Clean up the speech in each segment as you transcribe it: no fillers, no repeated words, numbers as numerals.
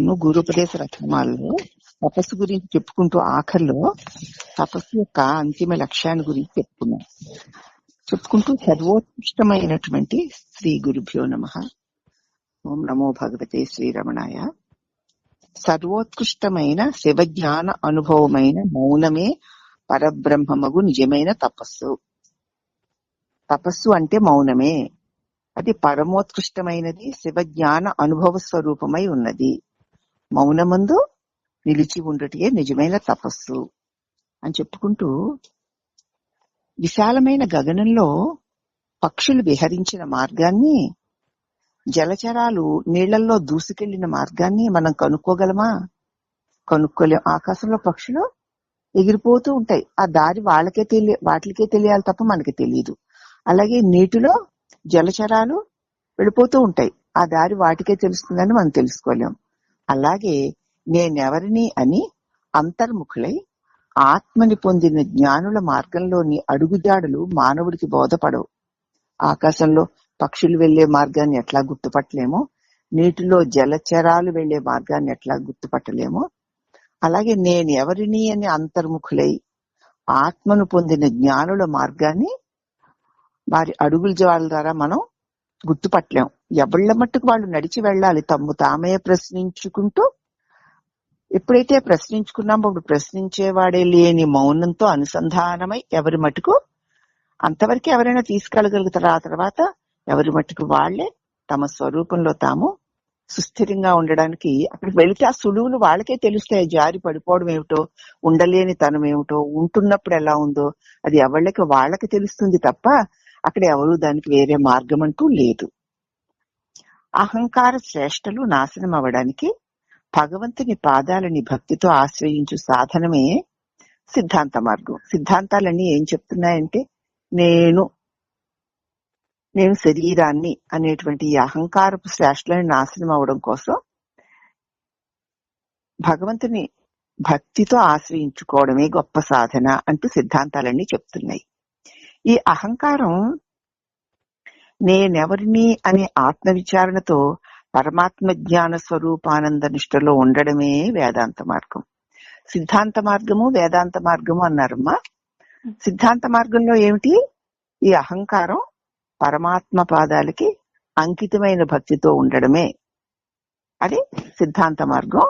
మనం గురుపదేశ రత్నమాలలో తపస్సు గురించి చెప్పుకుంటూ ఆఖరిలో తపస్సు యొక్క అంతిమ లక్ష్యాన్ని గురించి చెప్పుకుంటూ సర్వోత్కృష్టమైనటువంటి శ్రీ గురుభ్యో నమః. ఓం నమో భగవతే శ్రీరమణాయ. సర్వోత్కృష్టమైన శివజ్ఞాన అనుభవమైన మౌనమే పరబ్రహ్మమగు నిజమైన తపస్సు. తపస్సు అంటే మౌనమే. అది పరమోత్కృష్టమైనది, శివజ్ఞాన అనుభవ స్వరూపమై ఉన్నది. మౌనమందు నిలిచి ఉండటే నిజమైన తపస్సు అని చెప్పుకుంటూ, విశాలమైన గగనంలో పక్షులు విహరించిన మార్గాన్ని, జలచరాలు నీళ్లలో దూసుకెళ్లిన మార్గాన్ని మనం కనుక్కోగలమా? కనుక్కోలేం. ఆకాశంలో పక్షులు ఎగిరిపోతూ ఉంటాయి. ఆ దారి వాటికే తెలియాలి తప్ప మనకి తెలియదు. అలాగే నీటిలో జలచరాలు వెళ్ళిపోతూ ఉంటాయి. ఆ దారి వాటికే తెలుస్తుందని మనం తెలుసుకోలేం. అలాగే నేనెవరిని అని అంతర్ముఖులై ఆత్మని పొందిన జ్ఞానుల మార్గంలోని అడుగుజాడలు మానవుడికి బోధపడవు. ఆకాశంలో పక్షులు వెళ్లే మార్గాన్ని ఎట్లా గుర్తుపట్టలేమో, నీటిలో జలచరాలు వెళ్లే మార్గాన్ని ఎట్లా గుర్తుపట్టలేమో, అలాగే నేను ఎవరిని అని అంతర్ముఖులై ఆత్మను పొందిన జ్ఞానుల మార్గాన్ని వారి అడుగుల జాడల ద్వారా మనం గుర్తుపట్టలేం. ఎవళ్ల మట్టుకు వాళ్ళు నడిచి వెళ్ళాలి, తమ్ము తామే ప్రశ్నించుకుంటూ. ఎప్పుడైతే ప్రశ్నించుకున్నామో అప్పుడు ప్రశ్నించేవాడే లేని మౌనంతో అనుసంధానమై ఎవరి మట్టుకు అంతవరకు ఎవరైనా తీసుకెళ్ళగలుగుతారు. ఆ తర్వాత ఎవరి మట్టుకు వాళ్లే తమ స్వరూపంలో తాము సుస్థిరంగా ఉండడానికి అక్కడికి వెళితే ఆ సులువులు వాళ్ళకే తెలుస్తాయి. జారి పడిపోవడం ఏమిటో, ఉండలేని తనం ఏమిటో, ఉంటున్నప్పుడు ఎలా ఉందో అది ఎవళ్ళకి వాళ్ళకి తెలుస్తుంది తప్ప అక్కడ ఎవరు దానికి వేరే మార్గం అంటూ లేదు. అహంకార శ్రేష్టలు నాశనం అవ్వడానికి భగవంతుని పాదాలని భక్తితో ఆశ్రయించు సాధనమే సిద్ధాంత మార్గం. సిద్ధాంతాలన్నీ ఏం చెప్తున్నాయంటే, నేను శరీరాన్ని అనేటువంటి ఈ అహంకారపు శ్రేష్టలని నాశనం అవడం కోసం భగవంతుని భక్తితో ఆశ్రయించుకోవడమే గొప్ప సాధన అంటూ సిద్ధాంతాలన్నీ చెప్తున్నాయి. ఈ అహంకారం నేనెవరిని అనే ఆత్మవిచారణతో పరమాత్మ జ్ఞాన స్వరూపానంద నిష్టలో ఉండడమే వేదాంత మార్గం. సిద్ధాంత మార్గము వేదాంత మార్గము అన్నారమ్మా. సిద్ధాంత మార్గంలో ఏమిటి? ఈ అహంకారం పరమాత్మ పాదాలకి అంకితమైన భక్తితో ఉండడమే, అది సిద్ధాంత మార్గం.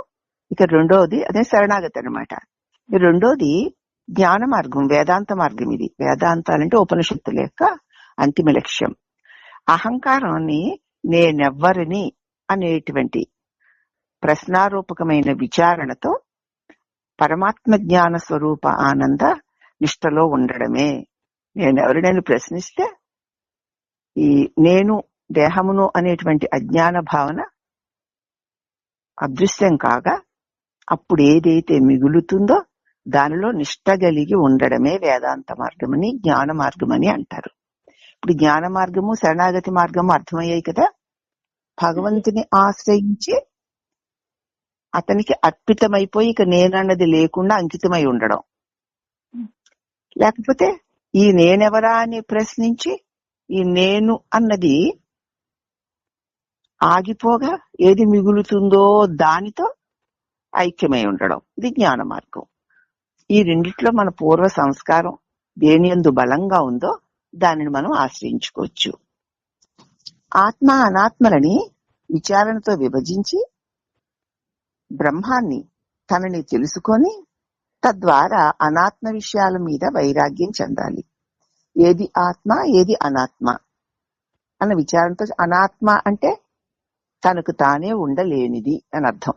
ఇక రెండోది అదే శరణాగతి అనమాట. రెండోది జ్ఞాన మార్గం, వేదాంత మార్గం. ఇది వేదాంతాలంటే ఉపనిషత్తుల యొక్క అంతిమ లక్ష్యం. అహంకారాన్ని నేనెవ్వరిని అనేటువంటి ప్రశ్నారూపకమైన విచారణతో పరమాత్మ జ్ఞాన స్వరూప ఆనంద నిష్టలో ఉండడమే. నేనెవరినని ప్రశ్నిస్తే ఈ నేను దేహమును అనేటువంటి అజ్ఞాన భావన అదృశ్యం కాగా అప్పుడు ఏదైతే మిగులుతుందో దానిలో నిష్ట కలిగి ఉండడమే వేదాంత మార్గమని, జ్ఞాన మార్గమని అంటారు. ఇప్పుడు జ్ఞాన మార్గము శరణాగతి మార్గము అర్థమయ్యాయి కదా. భగవంతుని ఆశ్రయించి అతనికి అర్పితమైపోయి ఇక నేనన్నది లేకుండా అంకితమై ఉండడం. లేకపోతే ఈ నేనెవరా అని ప్రశ్నించి ఈ నేను అన్నది ఆగిపోగా ఏది మిగులుతుందో దానితో ఐక్యమై ఉండడం, ఇది జ్ఞాన మార్గం. ఈ రెండిట్లో మన పూర్వ సంస్కారం దేని యందు బలంగా ఉందో దానిని మనం ఆశ్రయించుకోవచ్చు. ఆత్మ అనాత్మలని విచారణతో విభజించి బ్రహ్మాన్ని తనని తెలుసుకొని తద్వారా అనాత్మ విషయాల మీద వైరాగ్యం చెందాలి. ఏది ఆత్మ ఏది అనాత్మ అన్న విచారణతో, అనాత్మ అంటే తనకు తానే ఉండలేనిది అని అర్థం,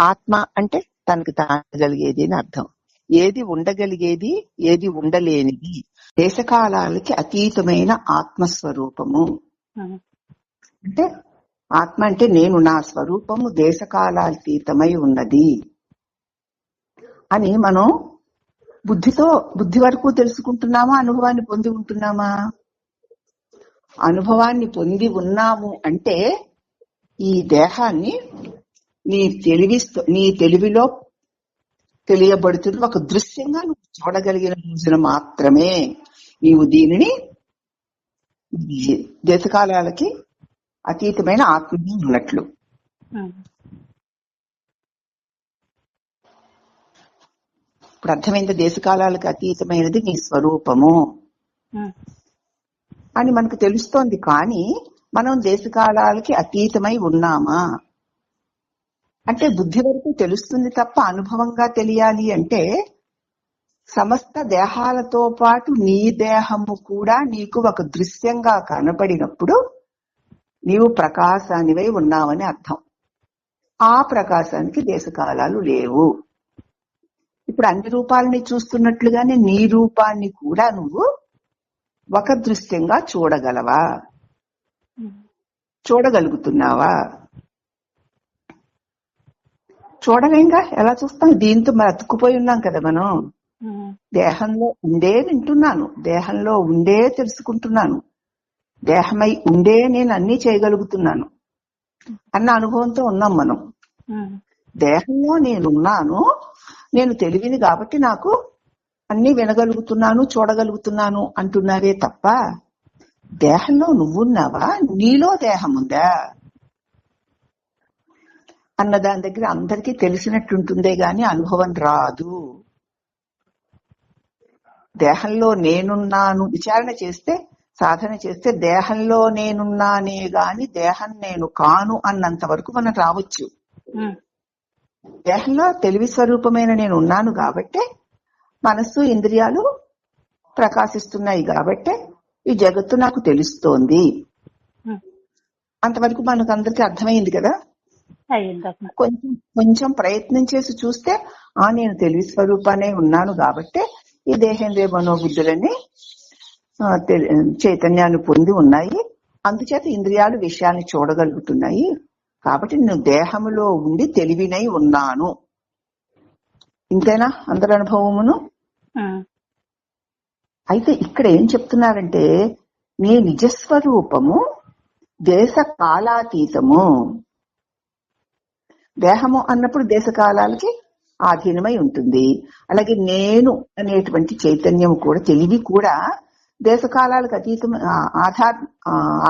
ఆత్మ అంటే తనకు తాగలిగేది అని అర్థం. ఏది ఉండగలిగేది ఏది ఉండలేనిది, దేశకాలాలకి అతీతమైన ఆత్మస్వరూపము. అంటే ఆత్మ అంటే నేను, నా స్వరూపము దేశకాలాతీతమై ఉన్నది అని మనం బుద్ధి వరకు తెలుసుకుంటున్నామా, అనుభవాన్ని పొంది ఉంటున్నామా? అనుభవాన్ని పొంది ఉన్నాము అంటే ఈ దేహాన్ని నీ తెలివిలో తెలియబడుతున్న ఒక దృశ్యంగా నువ్వు చూడగలిగిన రోజున మాత్రమే నీవు దీనిని దేశకాలాలకి అతీతమైన ఆత్మ ఉన్నట్లు. ఇప్పుడు అర్థమైంది, దేశకాలాలకు అతీతమైనది నీ స్వరూపము అని మనకు తెలుస్తోంది. కానీ మనం దేశకాలాలకి అతీతమై ఉన్నామా అంటే బుద్ధి వరకు తెలుస్తుంది తప్ప అనుభవంగా తెలియాలి అంటే సమస్త దేహాలతో పాటు నీ దేహము కూడా నీకు ఒక దృశ్యంగా కనపడినప్పుడు నీవు ప్రకాశానివై ఉన్నావని అర్థం. ఆ ప్రకాశానికి దేశకాలాలు లేవు. ఇప్పుడు అన్ని రూపాలని చూస్తున్నట్లుగానే నీ రూపాన్ని కూడా నువ్వు ఒక దృశ్యంగా చూడగలవా, చూడగలుగుతున్నావా? చూడలేంగా, ఎలా చూస్తాం? దీంతో మరి అతుక్కుపోయి ఉన్నాం కదా మనం. దేహంలో ఉండే వింటున్నాను, దేహంలో ఉండే తెలుసుకుంటున్నాను, దేహమై ఉండే నేను అన్ని చేయగలుగుతున్నాను అన్న అనుభవంతో ఉన్నాం మనం. దేహంలో నేనున్నాను, నేను తెలివిని కాబట్టి నాకు అన్ని వినగలుగుతున్నాను, చూడగలుగుతున్నాను అంటున్నారే తప్ప దేహంలో నువ్వున్నావా, నీలో దేహం ఉందా అన్న దాని దగ్గర అందరికీ తెలిసినట్టుంటుందే గాని అనుభవం రాదు. దేహంలో నేనున్నాను విచారణ చేస్తే, సాధన చేస్తే దేహంలో నేనున్నానే గాని దేహం నేను కాను అన్నంత వరకు మనం రావచ్చు. దేహంలో తెలివి స్వరూపమైన నేను ఉన్నాను కాబట్టే మనస్సు ఇంద్రియాలు ప్రకాశిస్తున్నాయి కాబట్టే ఈ జగత్తు నాకు తెలుస్తోంది. అంతవరకు మనకు అందరికి అర్థమైంది కదా. కొంచెం ప్రయత్నం చేసి చూస్తే నేను తెలివి స్వరూపానే ఉన్నాను కాబట్టే ఈ దేహేంద్రియ మనోబుద్ధులన్నీ చైతన్యాన్ని పొంది ఉన్నాయి, అందుచేత ఇంద్రియాలు విషయాన్ని చూడగలుగుతున్నాయి కాబట్టి నేను దేహములో ఉండి తెలివినై ఉన్నాను. ఇంతేనా అందరి అనుభవమును? అయితే ఇక్కడ ఏం చెప్తున్నారంటే నీ నిజస్వరూపము దేశ కాలాతీతము. దేహము అన్నప్పుడు దేశ కాలాలకి ఆధీనమై ఉంటుంది. అలాగే నేను అనేటువంటి చైతన్యం కూడా, తెలివి కూడా దేశకాలాలకు అతీతం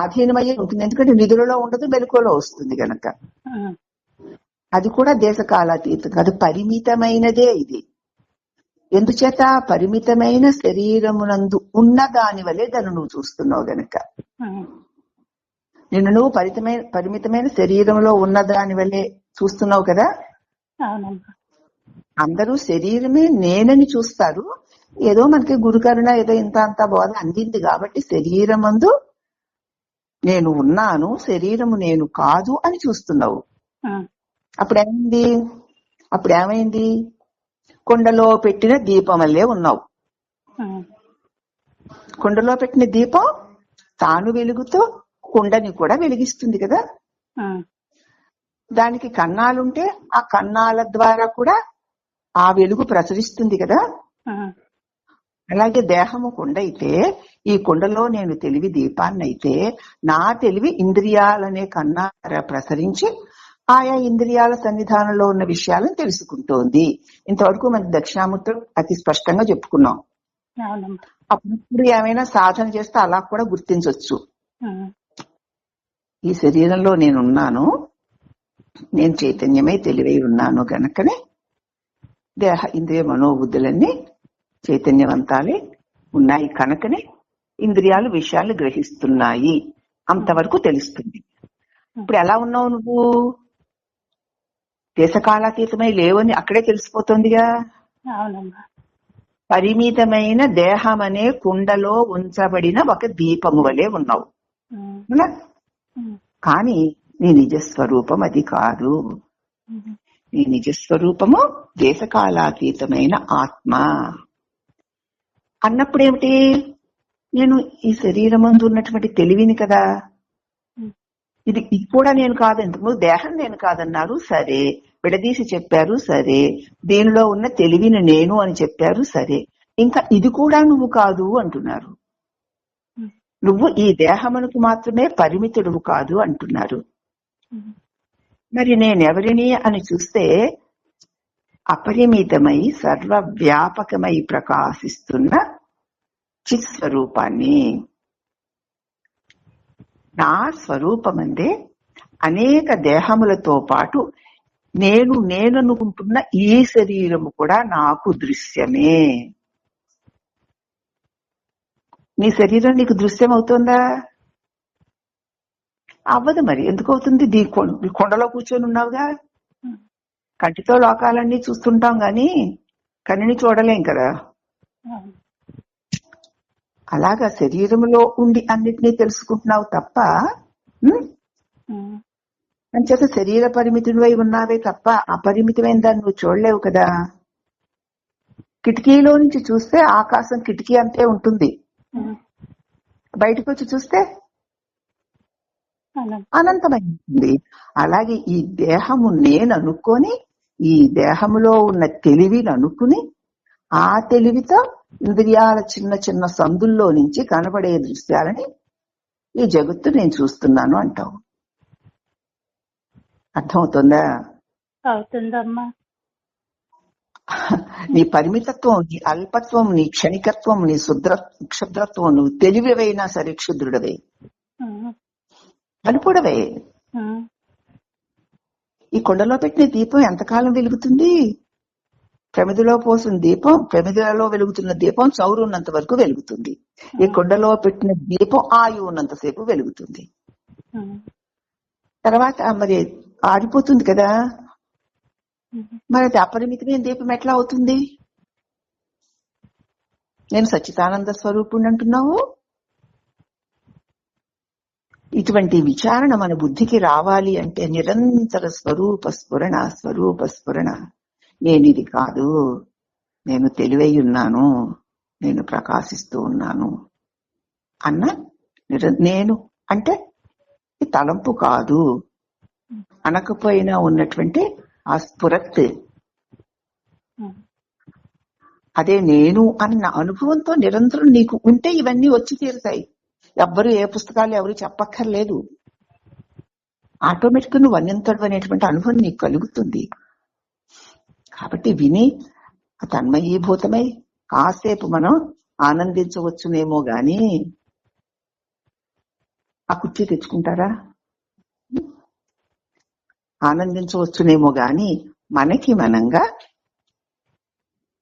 ఆధీనమయ్యే ఉంటుంది. ఎందుకంటే నిధులలో ఉండదు, మెలకువలో వస్తుంది గనక అది కూడా దేశకాలాతీతం, అది పరిమితమైనదే. ఇది ఎందుచేత పరిమితమైన శరీరమునందు ఉన్న దాని వల్లే దాన్ని నువ్వు చూస్తున్నావు గనక. నిన్ను నువ్వు పరిమితమైన శరీరంలో ఉన్న దాని వల్లే చూస్తున్నావు కదా. అందరూ శరీరమే నేనని చూస్తారు. ఏదో మనకి గురుకరుణ ఏదో ఇంత అంత బోధ అందింది కాబట్టి శరీరమందు నేను ఉన్నాను, శరీరము నేను కాదు అని చూస్తున్నావు. అప్పుడేమైంది? కుండలో పెట్టిన దీపం వల్లే ఉన్నావు. కుండలో పెట్టిన దీపం తాను వెలుగుతూ కుండని కూడా వెలిగిస్తుంది కదా. దానికి కన్నాలుంటే ఆ కన్నాల ద్వారా కూడా ఆ వెలుగు ప్రసరిస్తుంది కదా. అలాగే దేహము కుండ అయితే ఈ కుండలో నేను తెలివి దీపాన్నైతే నా తెలివి ఇంద్రియాలనే కన్నా ప్రసరించి ఆయా ఇంద్రియాల సన్నిధానంలో ఉన్న విషయాలను తెలుసుకుంటోంది. ఇంతవరకు మనకి దక్షిణామూర్తి అతి స్పష్టంగా చెప్పుకున్నాం. అప్పుడు ఏమైనా సాధన చేస్తే అలా కూడా గుర్తించవచ్చు. ఈ శరీరంలో నేనున్నాను, నేను చైతన్యమై తెలివై ఉన్నాను గనకనే దేహ ఇంద్రియ మనోబుద్ధులన్నీ చైతన్యవంతాలే ఉన్నాయి కనుకనే ఇంద్రియాలు విషయాలు గ్రహిస్తున్నాయి. అంతవరకు తెలుస్తుంది. ఇప్పుడు ఎలా ఉన్నావు నువ్వు? దేశకాలాతీతమై లేవని అక్కడే తెలిసిపోతుందిగా. పరిమితమైన దేహం అనే కుండలో ఉంచబడిన ఒక దీపము వలె ఉన్నావు. కానీ నీ నిజస్వరూపం అది కాదు. నీ నిజస్వరూపము దేశకాలాతీతమైన ఆత్మ. అన్నప్పుడు ఏమిటి? నేను ఈ శరీరమందు ఉన్నటువంటి తెలివిని కదా, ఇది కూడా నేను కాదు. ఇంతకుముందు దేహం నేను కాదన్నారు, సరే. విడదీసి చెప్పారు, సరే. దీనిలో ఉన్న తెలివిని నేను అని చెప్పారు, సరే. ఇంకా ఇది కూడా నువ్వు కాదు అంటున్నారు. నువ్వు ఈ దేహమునకు మాత్రమే పరిమితుడు కాదు అంటున్నారు. మరి నేనెవరిని అని చూస్తే అపరిమితమై సర్వవ్యాపకమై ప్రకాశిస్తున్న చిత్ స్వరూపాన్ని. నా స్వరూపమందే అనేక దేహములతో పాటు నేననుకుంటున్న ఈ శరీరము కూడా నాకు దృశ్యమే. నీ శరీరం నీకు దృశ్యం అవుతుందా? అవ్వదు. మరి ఎందుకు అవుతుంది? కొండలో కూర్చొని ఉన్నావుగా, కంటితో లోకాలన్నీ చూస్తుంటాం గాని కన్నుని చూడలేం కదా. అలాగా శరీరంలో ఉండి అన్నిటినీ తెలుసుకుంటున్నావు తప్ప అంచేత శరీర పరిమితుడివై ఉన్నావే తప్ప అపరిమితమైన దాన్ని నువ్వు చూడలేవు కదా. కిటికీలో నుంచి చూస్తే ఆకాశం కిటికీ అంతే ఉంటుంది, బయటకు వచ్చి చూస్తే అనంతమైంది. అలాగే ఈ దేహము నేను అనుకొని, ఈ దేహములో ఉన్న తెలివిని అనుకుని, ఆ తెలివితో ఇంద్రియాల చిన్న చిన్న సందుల్లో నుంచి కనబడే దృశ్యాలని ఈ జగత్తు నేను చూస్తున్నాను అంటావు. అర్థమవుతుందా? అవుతుందమ్మా. నీ పరిమితత్వం, నీ అల్పత్వం, నీ క్షణికత్వం, నీ క్షుద్రత్వం, నువ్వు తెలివివైనా సరే క్షుద్రుడవే, అల్పుడవే. ఈ కొండలో పెట్టిన దీపం ఎంతకాలం వెలుగుతుంది? ప్రమిదిలో పోసిన దీపం, ప్రమిదిలో వెలుగుతున్న దీపం చౌరు ఉన్నంత వరకు వెలుగుతుంది. ఈ కొండలో పెట్టిన దీపం ఆయువు ఉన్నంతసేపు వెలుగుతుంది. తర్వాత మరి ఆరిపోతుంది కదా. మరి అది అపరిమితమైన దీపం ఎట్లా అవుతుంది? నేను సచ్చిదానంద స్వరూపుణ్ణి అంటున్నావు. ఇటువంటి విచారణ మన బుద్ధికి రావాలి అంటే నిరంతర స్వరూప స్ఫురణ. నేను ఇది కాదు, నేను తెలివై ఉన్నాను, నేను ప్రకాశిస్తూ ఉన్నాను అన్న నేను అంటే ఈ తలంపు కాదు, అనకపోయినా ఉన్నటువంటి ఆ స్ఫురత్, అదే నేను అన్న అనుభవంతో నిరంతరం నీకు ఉంటే ఇవన్నీ వచ్చి తీరుతాయి. ఎవ్వరు ఏ పుస్తకాలు ఎవరు చెప్పక్కర్లేదు. ఆటోమేటిక్ నువ్వు అన్యంతడు అనేటువంటి అనుభవం నీకు కలుగుతుంది. కాబట్టి విని తన్మయీభూతమై కాసేపు మనం ఆనందించవచ్చునేమో గాని ఆ కుర్చీ తెచ్చుకుంటారా? ఆనందించవచ్చునేమో గాని మనకి మనంగా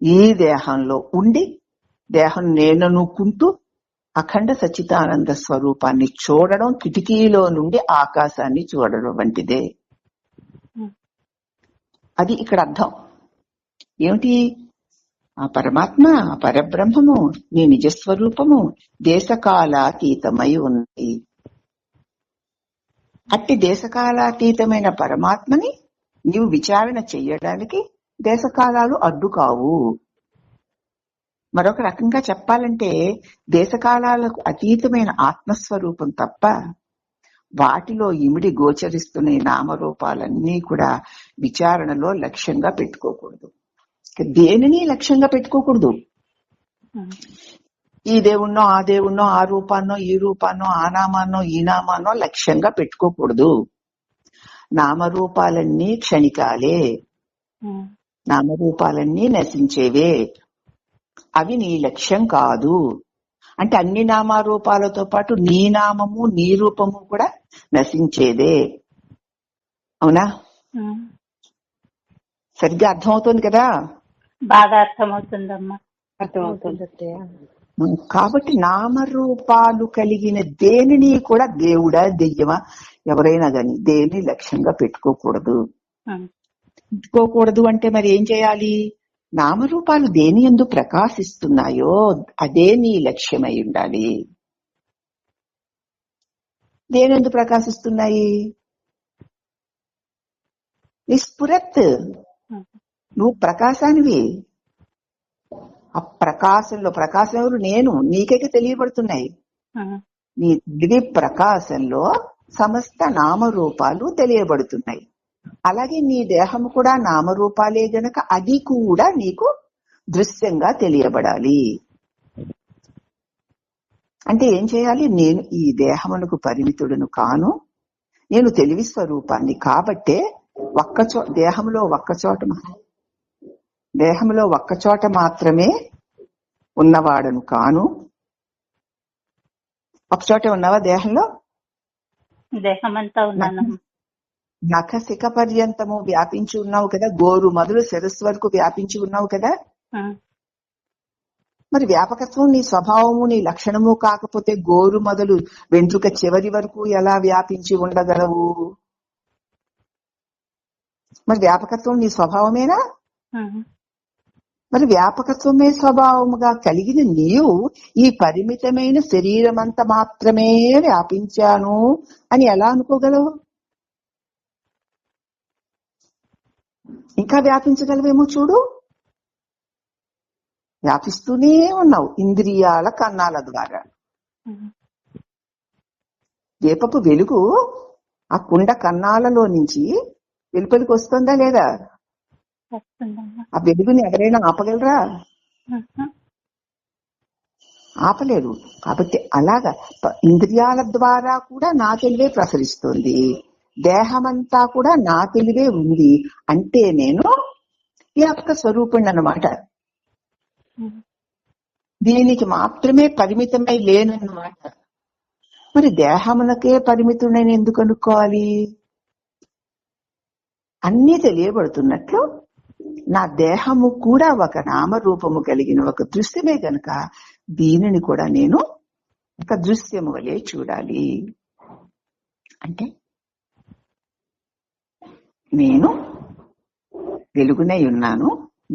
ఈ దేహంలో ఉండి దేహం నేననుకుంటూ అఖండ సచ్చిదానంద స్వరూపాన్ని చూడడం, కిటికీలో నుండి ఆకాశాన్ని చూడడం వంటిదే. అది ఇక్కడ అర్థం. ఏమిటి? ఆ పరమాత్మ, ఆ పరబ్రహ్మము, నీ నిజస్వరూపము దేశకాలాతీతమై ఉంది. అట్టి దేశకాలాతీతమైన పరమాత్మని నీవు విచారణ చెయ్యడానికి దేశకాలాలు అడ్డు కావు. మరొక రకంగా చెప్పాలంటే దేశకాలాలకు అతీతమైన ఆత్మస్వరూపం తప్ప వాటిలో ఇమిడి గోచరిస్తున్న నామరూపాలన్నీ కూడా విచారణలో లక్ష్యంగా పెట్టుకోకూడదు. దేనిని లక్ష్యంగా పెట్టుకోకూడదు. ఈ దేవుణ్ణో ఆ దేవుణ్ణో ఆ రూపాన్నో ఈ రూపాన్నో ఆ నామాన్నో ఈ నామాన్నో లక్ష్యంగా పెట్టుకోకూడదు. నామరూపాలన్నీ క్షణికాలే, నామరూపాలన్నీ నశించేవే, అవి నీ లక్ష్యం కాదు. అంటే అన్ని నామరూపాలతో పాటు నీ నామము నీ రూపము కూడా నశించేదే. అవునా? సరిగ్గా అర్థమవుతుంది కదా? బాగా అర్థమవుతుందమ్మా. అర్థమవుతుంది. కాబట్టి నామరూపాలు కలిగిన దేనిని కూడా దేవుడా దెయ్యమా ఎవరైనా గాని దేన్ని లక్ష్యంగా పెట్టుకోకూడదు. పెట్టుకోకూడదు అంటే మరి ఏం చేయాలి? నామరూపాలు దేని యందు ప్రకాశిస్తున్నాయో అదే నీ లక్ష్యమై ఉండాలి. దేని యందు ప్రకాశిస్తున్నాయి? నిస్ఫురత్, నువ్వు ప్రకాశానివి. ఆ ప్రకాశంలో, ప్రకాశం ఎవరు? నేను, నీకే తెలియబడుతున్నాయి. నీ దివ్య ప్రకాశంలో సమస్త నామరూపాలు తెలియబడుతున్నాయి. అలాగే నీ దేహము కూడా నామరూపాలే గనక అది కూడా నీకు దృశ్యంగా తెలియబడాలి. అంటే ఏం చేయాలి? నేను ఈ దేహమునకు పరిమితుడును కాను, నేను తెలివి స్వరూపాన్ని. కాబట్టే దేహంలో ఒక్కచోట మాత్రమే ఉన్నవాడను కాను. ఒకచోటే ఉన్నావా దేహంలో? దేహమంతా ఉన్నాను. నఖశిఖ పర్యంతము వ్యాపించి ఉన్నావు కదా, గోరు మొదలు శిరస్సు వరకు వ్యాపించి ఉన్నావు కదా. మరి వ్యాపకత్వం నీ స్వభావము నీ లక్షణము కాకపోతే గోరు మొదలు వెంట్రుక చివరి వరకు ఎలా వ్యాపించి ఉండగలవు? మరి వ్యాపకత్వం నీ స్వభావమేనా? మరి వ్యాపకత్వమే స్వభావముగా కలిగిన నీవు ఈ పరిమితమైన శరీరమంత మాత్రమే వ్యాపించాను అని ఎలా అనుకోగలవు? ఇంకా వ్యాపించగలవేమో చూడు. వ్యాపిస్తూనే ఉన్నావు ఇంద్రియాల కన్నాల ద్వారా. దీపపు వెలుగు ఆ కుండ కన్నాలలో నుంచి వెలుపలికి వస్తుందా లేదా? ఆ వెలుగుని ఎవరైనా ఆపగలరా? ఆపలేరు. కాబట్టి అలాగా ఇంద్రియాల ద్వారా కూడా నా తెలివే ప్రసరిస్తుంది, దేహమంతా కూడా నా తెలివే ఉంది అంటే నేను వ్యాపక స్వరూపుణ్ణి అన్నమాట. దీనికి మాత్రమే పరిమితమై లేనన్నమాట. మరి దేహమునకే పరిమితుడని ఎందుకు అనుకోవాలి? అన్నీ తెలియబడుతున్నట్లు నా దేహము కూడా ఒక నామరూపము కలిగిన ఒక దృశ్యమే గనక దీనిని కూడా నేను ఒక దృశ్యము వలె చూడాలి. అంటే నేను వెలుగునై ఉన్నాను,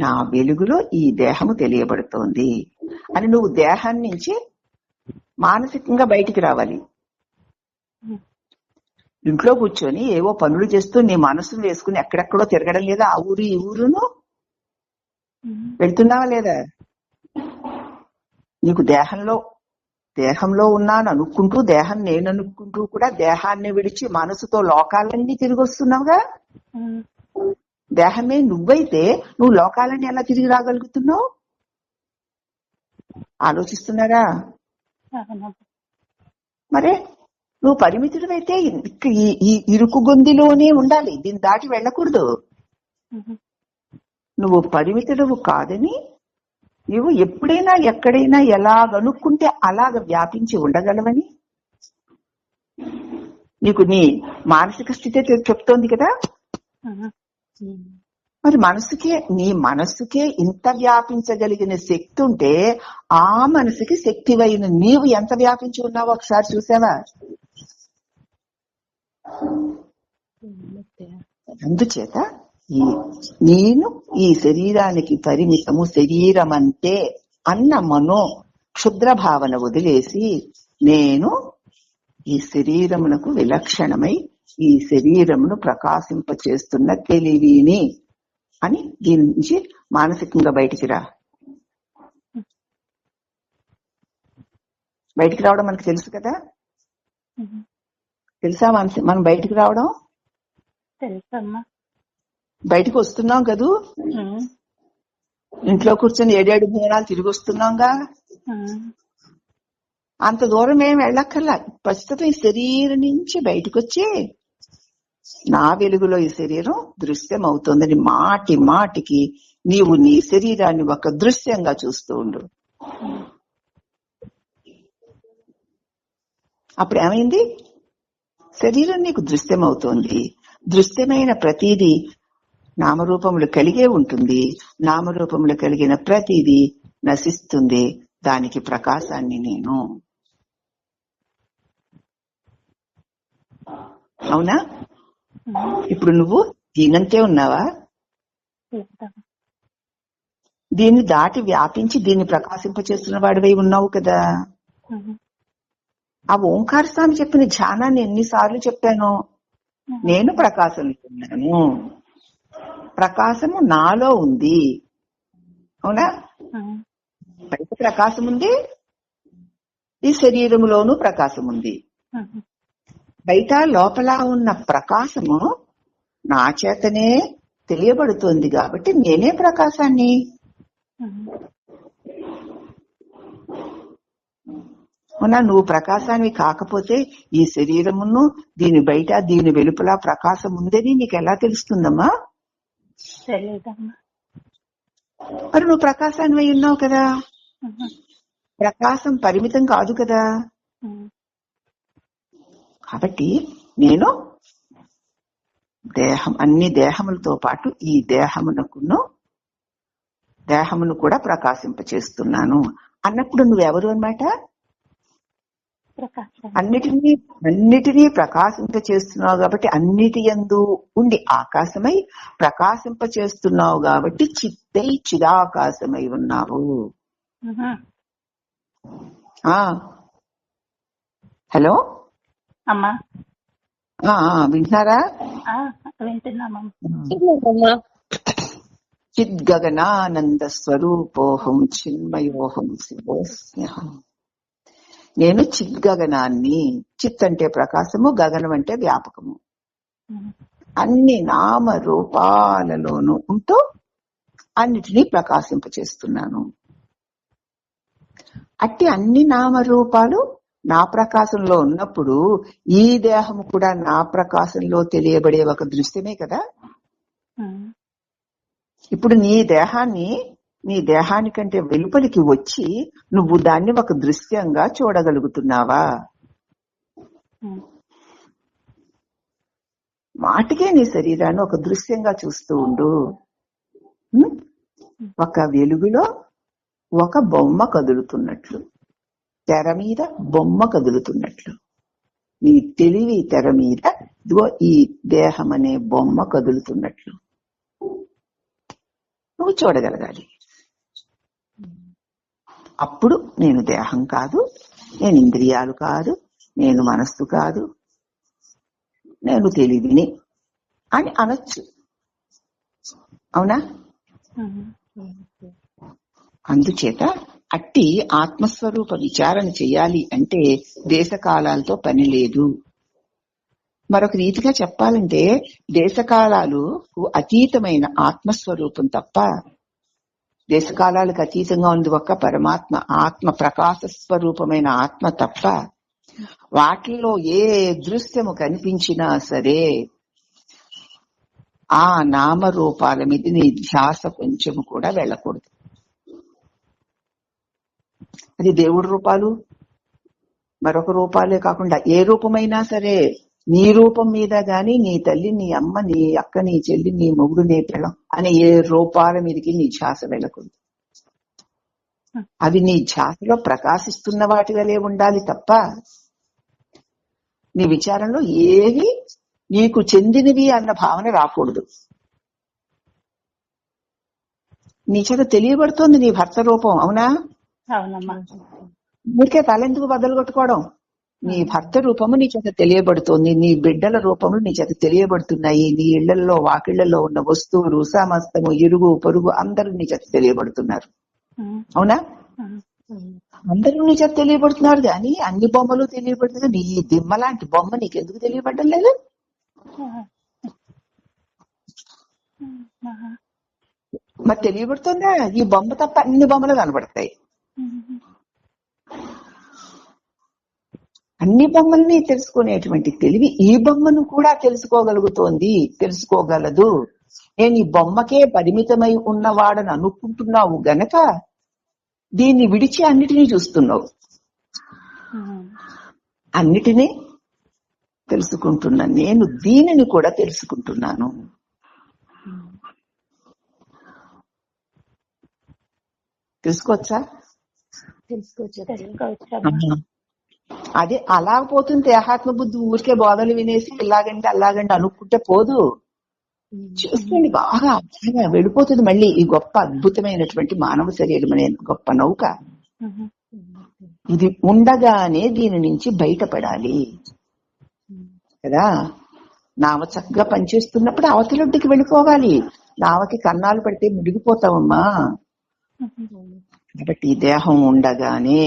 నా వెలుగులో ఈ దేహము తెలియబడుతోంది అని నువ్వు దేహం నుంచి మానసికంగా బయటికి రావాలి. ఇంట్లో కూర్చొని ఏవో పనులు చేస్తూ నీ మనసును వేసుకుని ఎక్కడెక్కడో తిరగడం లేదా? ఆ ఊరు ఈ ఊరును వెళ్తున్నావా లేదా? నీకు దేహంలో ఉన్నాను అనుకుంటూ, దేహం నేను అనుకుంటూ కూడా దేహాన్ని విడిచి మనసుతో లోకాలన్నీ తిరిగి వస్తున్నావుగా. దేహమే నువ్వైతే నువ్వు లోకాలన్నీ ఎలా తిరిగి రాగలుగుతున్నావు? ఆలోచిస్తున్నారా? మరే నువ్వు పరిమితుడు అయితే ఈ ఇరుకు గొందిలోనే ఉండాలి, దీన్ని దాటి వెళ్ళకూడదు. నువ్వు పరిమితుడు కాదని నువ్వు ఎప్పుడైనా ఎక్కడైనా ఎలాగనుకుంటే అలాగ వ్యాపించి ఉండగలవని నీకు నీ మానసిక స్థితి చెప్తోంది కదా. మరి నీ మనస్సుకే ఇంత వ్యాపించగలిగిన శక్తి ఉంటే ఆ మనసుకి శక్తివైన నీవు ఎంత వ్యాపించి ఉన్నావో ఒకసారి చూసావా? అందుచేత నేను ఈ శరీరానికి పరిమితము, శరీరం అంటే అన్న మనో క్షుద్ర భావన వదిలేసి నేను ఈ శరీరమునకు విలక్షణమై ఈ శరీరమును ప్రకాశింప చేస్తున్న తెలివిని అని దీని నుంచి మానసికంగా బయటికి రా. బయటికి రావడం మనకు తెలుసు కదా. తెలుసా మనం బయటికి రావడం? తెలుసమ్మా. బయటికి వస్తున్నాం కదూ. ఇంట్లో కూర్చొని 7 భవనాలు తిరిగి వస్తున్నాంగా. అంత దూరం ఏం వెళ్ళక్కర్లా. ప్రస్తుతం ఈ శరీరం నుంచి బయటకు వచ్చి నా వెలుగులో ఈ శరీరం దృశ్యం అవుతుందని మాటి మాటికి నీవు నీ శరీరాన్ని ఒక దృశ్యంగా చూస్తూ ఉండు. అప్పుడు ఏమైంది? శరీరం నీకు దృశ్యం అవుతోంది. దృశ్యమైన ప్రతిదీ నామరూపములు కలిగే ఉంటుంది. నామరూపములు కలిగిన ప్రతిదీ నశిస్తుంది. దానికి ప్రకాశాన్ని నేను. అవునా? ఇప్పుడు నువ్వు దీనంతే ఉన్నావా? దీన్ని దాటి వ్యాపించి దీన్ని ప్రకాశింపచేస్తున్న వాడివై ఉన్నావు కదా. ఆ ఓంకార స్వామి చెప్పిన ధ్యానాన్ని ఎన్నిసార్లు చెప్పాను. నేను ప్రకాశంలో ఉన్నాను, ప్రకాశము నాలో ఉంది. అవునా? బయట ప్రకాశం ఉంది, ఈ శరీరములోనూ ప్రకాశం ఉంది. బయట లోపల ఉన్న ప్రకాశము నా చేతనే తెలియబడుతోంది కాబట్టి నేనే ప్రకాశాన్ని. అవునా? నువ్వు ప్రకాశాన్ని కాకపోతే ఈ శరీరమును దీని బయట దీని వెలుపల ప్రకాశం ఉందని నీకు ఎలా తెలుస్తుందమ్మా? మరి నువ్వు ప్రకాశాన్ని అయి ఉన్నావు కదా. ప్రకాశం పరిమితం కాదు కదా. కాబట్టి నేను దేహం అన్ని దేహములతో పాటు ఈ దేహమును కూడా ప్రకాశింపచేస్తున్నాను అన్నప్పుడు నువ్వెవరు అన్నమాట? ప్రకాశం. అన్నిటినీ ప్రకాశింప చేస్తున్నావు కాబట్టి అన్నిటి యందు ఉండి ఆకాశమై ప్రకాశింప చేస్తున్నావు కాబట్టి చిత్తై చిదాకాశమై ఉన్నావు. హలో అమ్మా, వింటున్నారా? వింటున్నామమ్మా. చిద్గగనానంద స్వరూపోహం చిన్మయోహం శివోస్మ్యహం. నేను చిద్గగనాన్ని. చిత్ అంటే ప్రకాశము, గగనం అంటే వ్యాపకము. అన్ని నామ రూపాలలోనూ ఉంటూ అన్నిటినీ ప్రకాశింపచేస్తున్నాను. అట్టి అన్ని నామరూపాలు నా ప్రకాశంలో ఉన్నప్పుడు ఈ దేహము కూడా నా ప్రకాశంలో తెలియబడే ఒక దృశ్యమే కదా. ఇప్పుడు నీ దేహానికంటే వెలుపలికి వచ్చి నువ్వు దాన్ని ఒక దృశ్యంగా చూడగలుగుతున్నావా? మాటికే నీ శరీరాన్ని ఒక దృశ్యంగా చూస్తూ ఉండు. ఒక వెలుగులో ఒక బొమ్మ కదులుతున్నట్లు, తెర మీద బొమ్మ కదులుతున్నట్లు, నీ తెలివి తెర మీద ఇదిగో ఈ దేహం అనే బొమ్మ కదులుతున్నట్లు నువ్వు చూడగలగాలి. అప్పుడు నేను దేహం కాదు, నేను ఇంద్రియాలు కాదు, నేను మనస్సు కాదు, నేను తెలివిని అని అనొచ్చు. అవునా? అందుచేత అట్టి ఆత్మస్వరూప విచారణ చేయాలి అంటే దేశకాలాలతో పని లేదు. మరొక రీతిగా చెప్పాలంటే దేశకాలాలకు అతీతమైన ఆత్మస్వరూపం తప్ప, దేశకాలాలకు అతీతంగా ఉంది ఒక్క పరమాత్మ, ఆత్మ ప్రకాశ స్వరూపమైన ఆత్మ తప్ప వాటిల్లో ఏ దృశ్యము కనిపించినా సరే ఆ నామరూపాల మీద నీ ధ్యాస కొంచెము కూడా వెళ్ళకూడదు. అది దేవుడి రూపాలు, మరొక రూపాలే కాకుండా ఏ రూపమైనా సరే నీ రూపం మీద గాని, నీ తల్లి, నీ అమ్మ, నీ అక్క, నీ చెల్లి, నీ మొగుడు, నీ పిల్లం అనే ఏ రూపాల మీదకి నీ ధ్యాస వెళ్ళకూడదు. అవి నీ ధ్యాసలో ప్రకాశిస్తున్న వాటి వలె ఉండాలి తప్ప నీ విచారంలో ఏవి నీకు చెందినవి అన్న భావన రాకూడదు. నీ చేత తెలియబడుతోంది నీ భర్త రూపం. అవునా? ఊరికే తలెందుకు బద్దలు కొట్టుకోవడం? నీ భర్త రూపము నీ చేత తెలియబడుతోంది, నీ బిడ్డల రూపములు నీ చేత తెలియబడుతున్నాయి, నీ ఇళ్లలో వాకిళ్లలో ఉన్న వస్తువులు సమస్తము ఇరుగు పొరుగు అందరూ నీ చేత తెలియబడుతున్నారు. అవునా? అందరూ నీ చేత తెలియబడుతున్నారు కానీ అన్ని బొమ్మలు తెలియబడుతుంది. నీ దిమ్మ లాంటి బొమ్మ నీకెందుకు తెలియబడ్డం లేదు? మరి తెలియబడుతుందా? ఈ బొమ్మ తప్ప అన్ని బొమ్మలు కనబడతాయి. అన్ని బొమ్మల్ని తెలుసుకునేటువంటి తెలివి ఈ బొమ్మను కూడా తెలుసుకోగలదు. నేను ఈ బొమ్మకే పరిమితమై ఉన్నవాడని అనుకుంటున్నావు గనక దీన్ని విడిచి అన్నిటినీ చూస్తున్నావు. అన్నిటినీ తెలుసుకుంటున్నా నేను దీనిని కూడా తెలుసుకుంటున్నాను. తెలుసుకోవచ్చా? అదే అలా పోతుంది దేహాత్మ బుద్ధి. ఊరికే బోధలు వినేసి ఇలాగంటే అలాగంటే అనుకుంటే పోదు. చూసుకోండి, బాగా వెళ్ళిపోతుంది మళ్ళీ ఈ గొప్ప అద్భుతమైనటువంటి మానవ శరీరం అనే గొప్ప నౌక. ఇది ఉండగానే దీని నుంచి బయటపడాలి కదా. నావ చక్కగా పనిచేస్తున్నప్పుడు అవతలొడ్డుకి వెళ్ళిపోవాలి. నావకి కన్నాలు పడితే మునిగిపోతావమ్మా. కాబట్టి ఈ దేహం ఉండగానే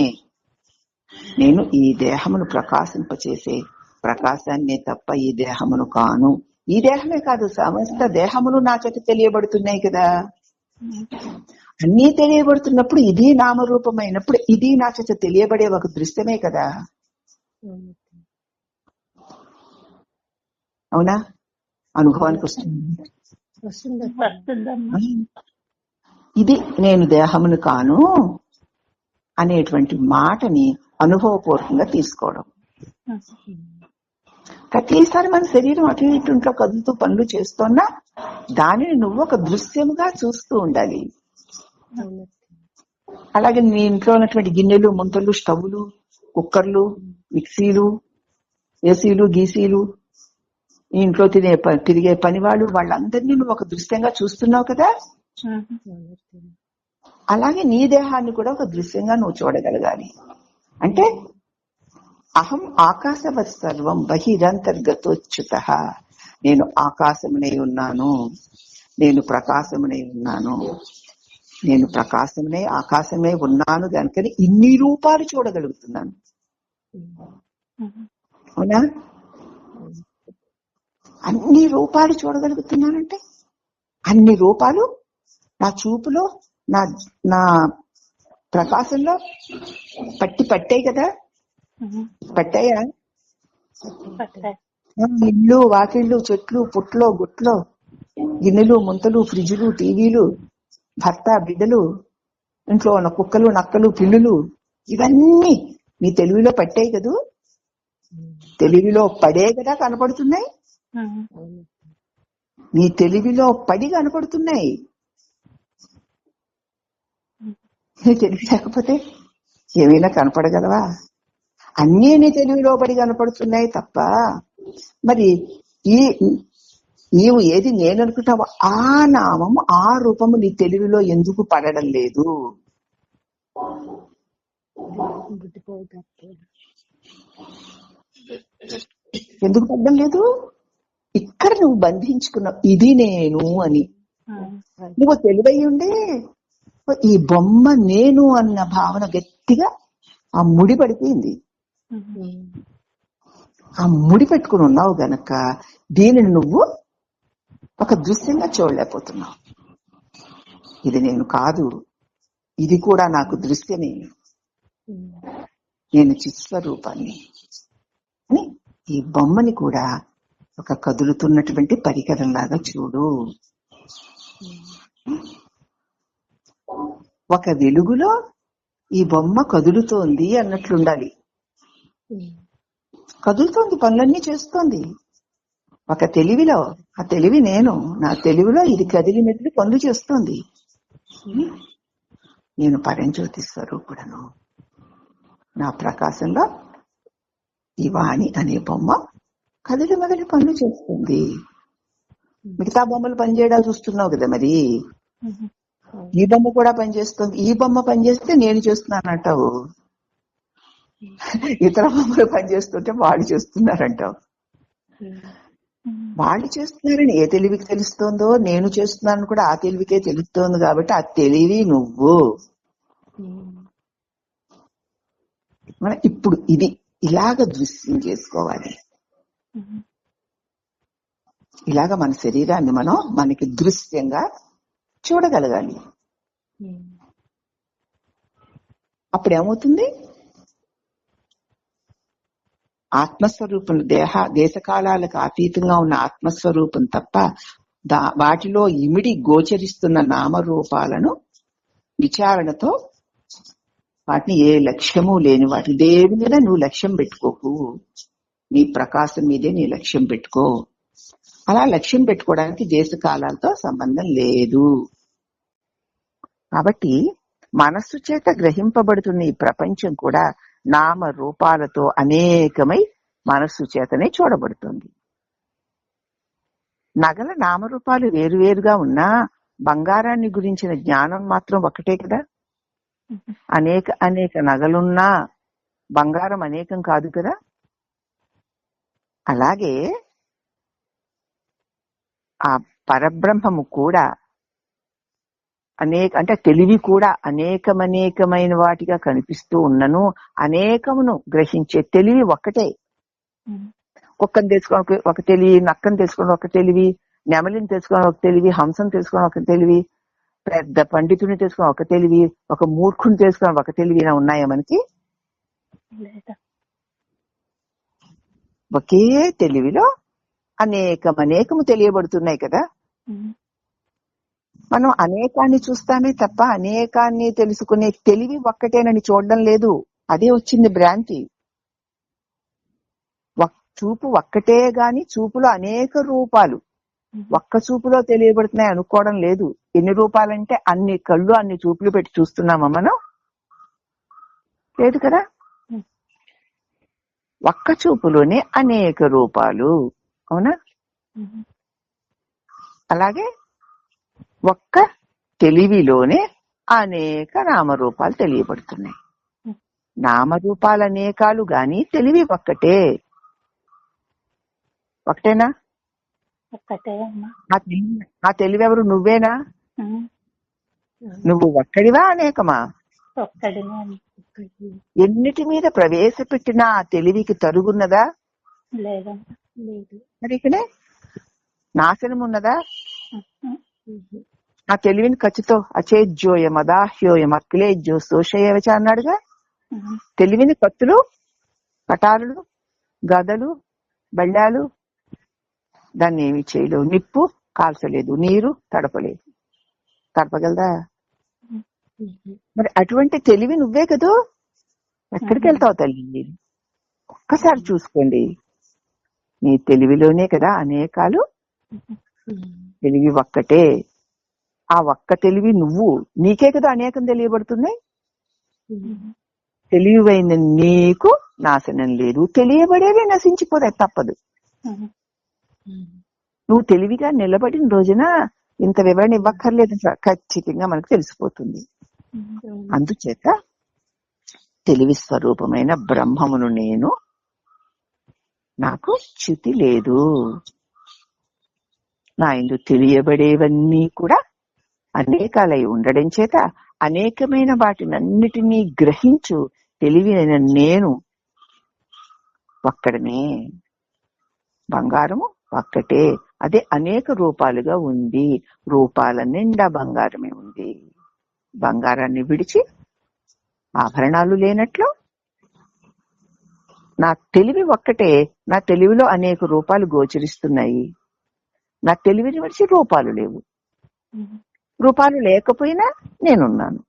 నేను ఈ దేహమును ప్రకాశింపచేసే ప్రకాశాన్నే తప్ప ఈ దేహమును కాను. ఈ దేహమే కాదు, సమస్త దేహములు నా చేత తెలియబడుతున్నాయి కదా. అన్నీ తెలియబడుతున్నప్పుడు ఇది నామరూపమైనప్పుడు ఇది నా చేత తెలియబడే ఒక దృశ్యమే కదా. అవునా? అనుభవానికి వస్తుంది. ఇది నేను దేహమును కాను అనేటువంటి మాటని అనుభవపూర్వకంగా తీసుకోవడం. ప్రతిసారి మన శరీరం అటు ఇటు ఇంట్లో కదులుతూ పనులు చేస్తున్నా దానిని నువ్వు ఒక దృశ్యముగా చూస్తూ ఉండాలి. అలాగే నీ ఇంట్లో ఉన్నటువంటి గిన్నెలు, ముంతలు, స్టవ్లు, కుక్కర్లు, మిక్సీలు, ఏసీలు, గీసీలు, ఈ ఇంట్లో తిరిగే పనివాళ్ళు, వాళ్ళందరినీ నువ్వు ఒక దృశ్యంగా చూస్తున్నావు కదా. అలాగే నీ దేహాన్ని కూడా ఒక దృశ్యంగా నువ్వు చూడగలగాలి. అంటే అహం ఆకాశవత్ సర్వం బహిరంతర్గతోచ్యుత, నేను ఆకాశమునై ఉన్నాను, నేను ప్రకాశమునై ఉన్నాను, నేను ప్రకాశమునై ఆకాశమే ఉన్నాను కనుకని ఇన్ని రూపాలు చూడగలుగుతున్నాను. అవునా? అన్ని రూపాలు చూడగలుగుతున్నానంటే అన్ని రూపాలు నా చూపులో, నా ప్రకాశంలో పట్టాయి కదా. పట్టాయా? ఇళ్ళు, వాకిళ్ళు, చెట్లు, పుట్లో, గుట్లో, గిన్నెలు, ముంతలు, ఫ్రిడ్జ్లు, టీవీలు, భర్త, బిడ్డలు, ఇంట్లో ఉన్న కుక్కలు, నక్కలు, పిల్లులు, ఇవన్నీ నీ తెలివిలో పట్టాయి కదూ. తెలివిలో పడే కదా కనపడుతున్నాయి. నీ తెలివిలో పడి కనపడుతున్నాయి. నీ తెలివి లేకపోతే ఏమైనా కనపడగలవా? అన్నీ నీ తెలివిలో పడి కనపడుతున్నాయి తప్ప మరి నీవు ఏది నేను అనుకుంటావో ఆ నామము, ఆ రూపము నీ తెలివిలో ఎందుకు పడడం లేదు? ఎందుకు పడడం లేదు? ఇక్కడ నువ్వు బంధించుకున్నావు ఇది నేను అని. నువ్వు తెలివై ఉండే ఈ బొమ్మ నేను అన్న భావన గట్టిగా ఆ ముడి పడిపోయింది. ఆ ముడి పెట్టుకుని ఉన్నావు గనక దీనిని నువ్వు ఒక దృశ్యంగా చూడలేకపోతున్నావు. ఇది నేను కాదు, ఇది కూడా నాకు దృశ్యమే, నేను చిత్స్వరూపాన్ని అని ఈ బొమ్మని కూడా ఒక కదులుతున్నటువంటి పరికరంలాగా చూడు. ఒక వెలుగులో ఈ బొమ్మ కదులుతోంది అన్నట్లుండాలి. కదులుతోంది, పనులన్నీ చేస్తోంది. ఒక తెలివిలో, ఆ తెలివి నేను, నా తెలివిలో ఇది కదిలినట్లు పనులు చేస్తోంది. నేను పరంజ్యోతి స్వరూపుడను, నా ప్రకాశంలో ఈ వాణి అనే బొమ్మ కదిలి మొదటి పనులు చేస్తుంది. మిగతా బొమ్మలు పనిచేయడాలు చూస్తున్నావు కదా, మరి ఈ బొమ్మ కూడా పనిచేస్తుంది. ఈ బొమ్మ పనిచేస్తే నేను చేస్తున్నానంటావు, ఇతర బొమ్మలు పనిచేస్తుంటే వాళ్ళు చేస్తున్నారంటావు. వాళ్ళు చేస్తున్నారని ఏ తెలివికి తెలుస్తోందో నేను చేస్తున్నాను కూడా ఆ తెలివికే తెలుస్తోంది. కాబట్టి ఆ తెలివి నువ్వు. మనం ఇప్పుడు ఇది ఇలాగ దృశ్యం చేసుకోవాలి. ఇలాగ మన శరీరాన్ని మనం మనకి దృశ్యంగా చూడగలగాలి. అప్పుడేమవుతుంది? ఆత్మస్వరూపం, దేశకాలాలకు అతీతంగా ఉన్న ఆత్మస్వరూపం తప్ప వాటిలో ఇమిడి గోచరిస్తున్న నామరూపాలను విచారణతో వాటిని ఏ లక్ష్యము లేని వాటి దేని మీద నువ్వు లక్ష్యం పెట్టుకోకు. నీ ప్రకాశం మీదే నీ లక్ష్యం పెట్టుకో. అలా లక్ష్యం పెట్టుకోవడానికి దేశకాలాలతో సంబంధం లేదు. కాబట్టి మనస్సు చేత గ్రహింపబడుతున్న ఈ ప్రపంచం కూడా నామ రూపాలతో అనేకమై మనస్సు చేతనే చూడబడుతుంది. నగల నామరూపాలు వేరువేరుగా ఉన్నా బంగారాన్ని గురించిన జ్ఞానం మాత్రం ఒకటే కదా. అనేక నగలున్నా బంగారం అనేకం కాదు కదా. అలాగే ఆ పరబ్రహ్మము కూడా అంటే తెలివి కూడా అనేకమైన వాటిగా కనిపిస్తూ ఉన్నను అనేకమును గ్రహించే తెలివి ఒక్కటే. కుక్కను తెలుసుకోవడానికి ఒక తెలివి, నక్కను తెలుసుకోవడం ఒక తెలివి, నెమలిని తెలుసుకోవడం ఒక తెలివి, హంసను తెలుసుకోవడం ఒక తెలివి, పెద్ద పండితుని తెలుసుకోవడం ఒక తెలివి, ఒక మూర్ఖుని తెలుసుకోవడం ఒక తెలివి ఉన్నాయా మనకి? ఒకే తెలివిలో అనేకము తెలియబడుతున్నాయి కదా. మనం అనేకాన్ని చూస్తామే తప్ప అనేకాన్ని తెలుసుకునే తెలివి ఒక్కటేనని చూడడం లేదు. అదే వచ్చింది భ్రాంతి. చూపు ఒక్కటే గాని చూపులో అనేక రూపాలు ఒక్క చూపులో తెలియబడుతున్నాయి అనుకోవడం లేదు. ఎన్ని రూపాలంటే అన్ని కళ్ళు అన్ని చూపులు పెట్టి చూస్తున్నామా మనం? లేదు కదా. ఒక్క చూపులోనే అనేక రూపాలు, అవునా? అలాగే ఒక్క తెలివిలోనే అనేక నామరూపాలు తెలియబడుతున్నాయి. నామరూపాలు అనేకాలు గాని తెలివి ఒక్కటే. ఒకటేనా? ఒక్కటే అమ్మా. ఆ తెలివి ఎవరు? నువ్వేనా? నువ్వు ఒక్కడివా అనేకమా? ఒక్కడినే అమ్మా. ఎన్నిటి మీద ప్రవేశపెట్టినా ఆ తెలివికి తరుగున్నదా? లేదమ్మా. లేదు. మరి ఇక్కడే నాశనం ఉన్నదా? ఆ తెలివిని ఖచ్చితో అచేజ్యోయం అదాహ్యోయం అఖిలేజ్యో శోషయేవచ అన్నాడుగా. తెలివిని కత్తులు, కటారులు, గదలు, బళ్ళాలు దాన్ని ఏమి చేయలేవు. నిప్పు కాల్చలేదు, నీరు తడపలేదు. తడపగలదా? మరి అటువంటి తెలివి నువ్వే కదూ. ఎక్కడికి వెళ్తావు తల్లి? ఒక్కసారి చూసుకోండి. నీ తెలివిలోనే కదా అనేకాలు. తెలివి ఒక్కటే. ఆ ఒక్క తెలివి నువ్వు. నీకే కదా అనేకం తెలియబడుతుంది. తెలివైన నీకు నాశనం లేదు. తెలియబడేవి నశించిపోతాయి, తప్పదు. నువ్వు తెలివిగా నిలబడిన రోజున ఇంత వివరణ ఇవ్వక్కర్లేదు, ఖచ్చితంగా మనకు తెలిసిపోతుంది. అందుచేత తెలివి స్వరూపమైన బ్రహ్మమును నేను, నాకు చ్యుతి లేదు. నా ఇందు తెలియబడేవన్నీ కూడా అనేకాలై ఉండడం చేత అనేకమైన వాటినన్నిటినీ గ్రహించు తెలివైన నేను ఒక్కడనే. బంగారము ఒక్కటే, అదే అనేక రూపాలుగా ఉంది. రూపాల నిండా బంగారమే ఉంది. బంగారాన్ని విడిచి ఆభరణాలు లేనట్లు నా తెలివి ఒక్కటే. నా తెలివిలో అనేక రూపాలు గోచరిస్తున్నాయి. నా తెలివిని విడిచి రూపాలు లేవు. రూపాలు లేకపోయినా నేనున్నాను.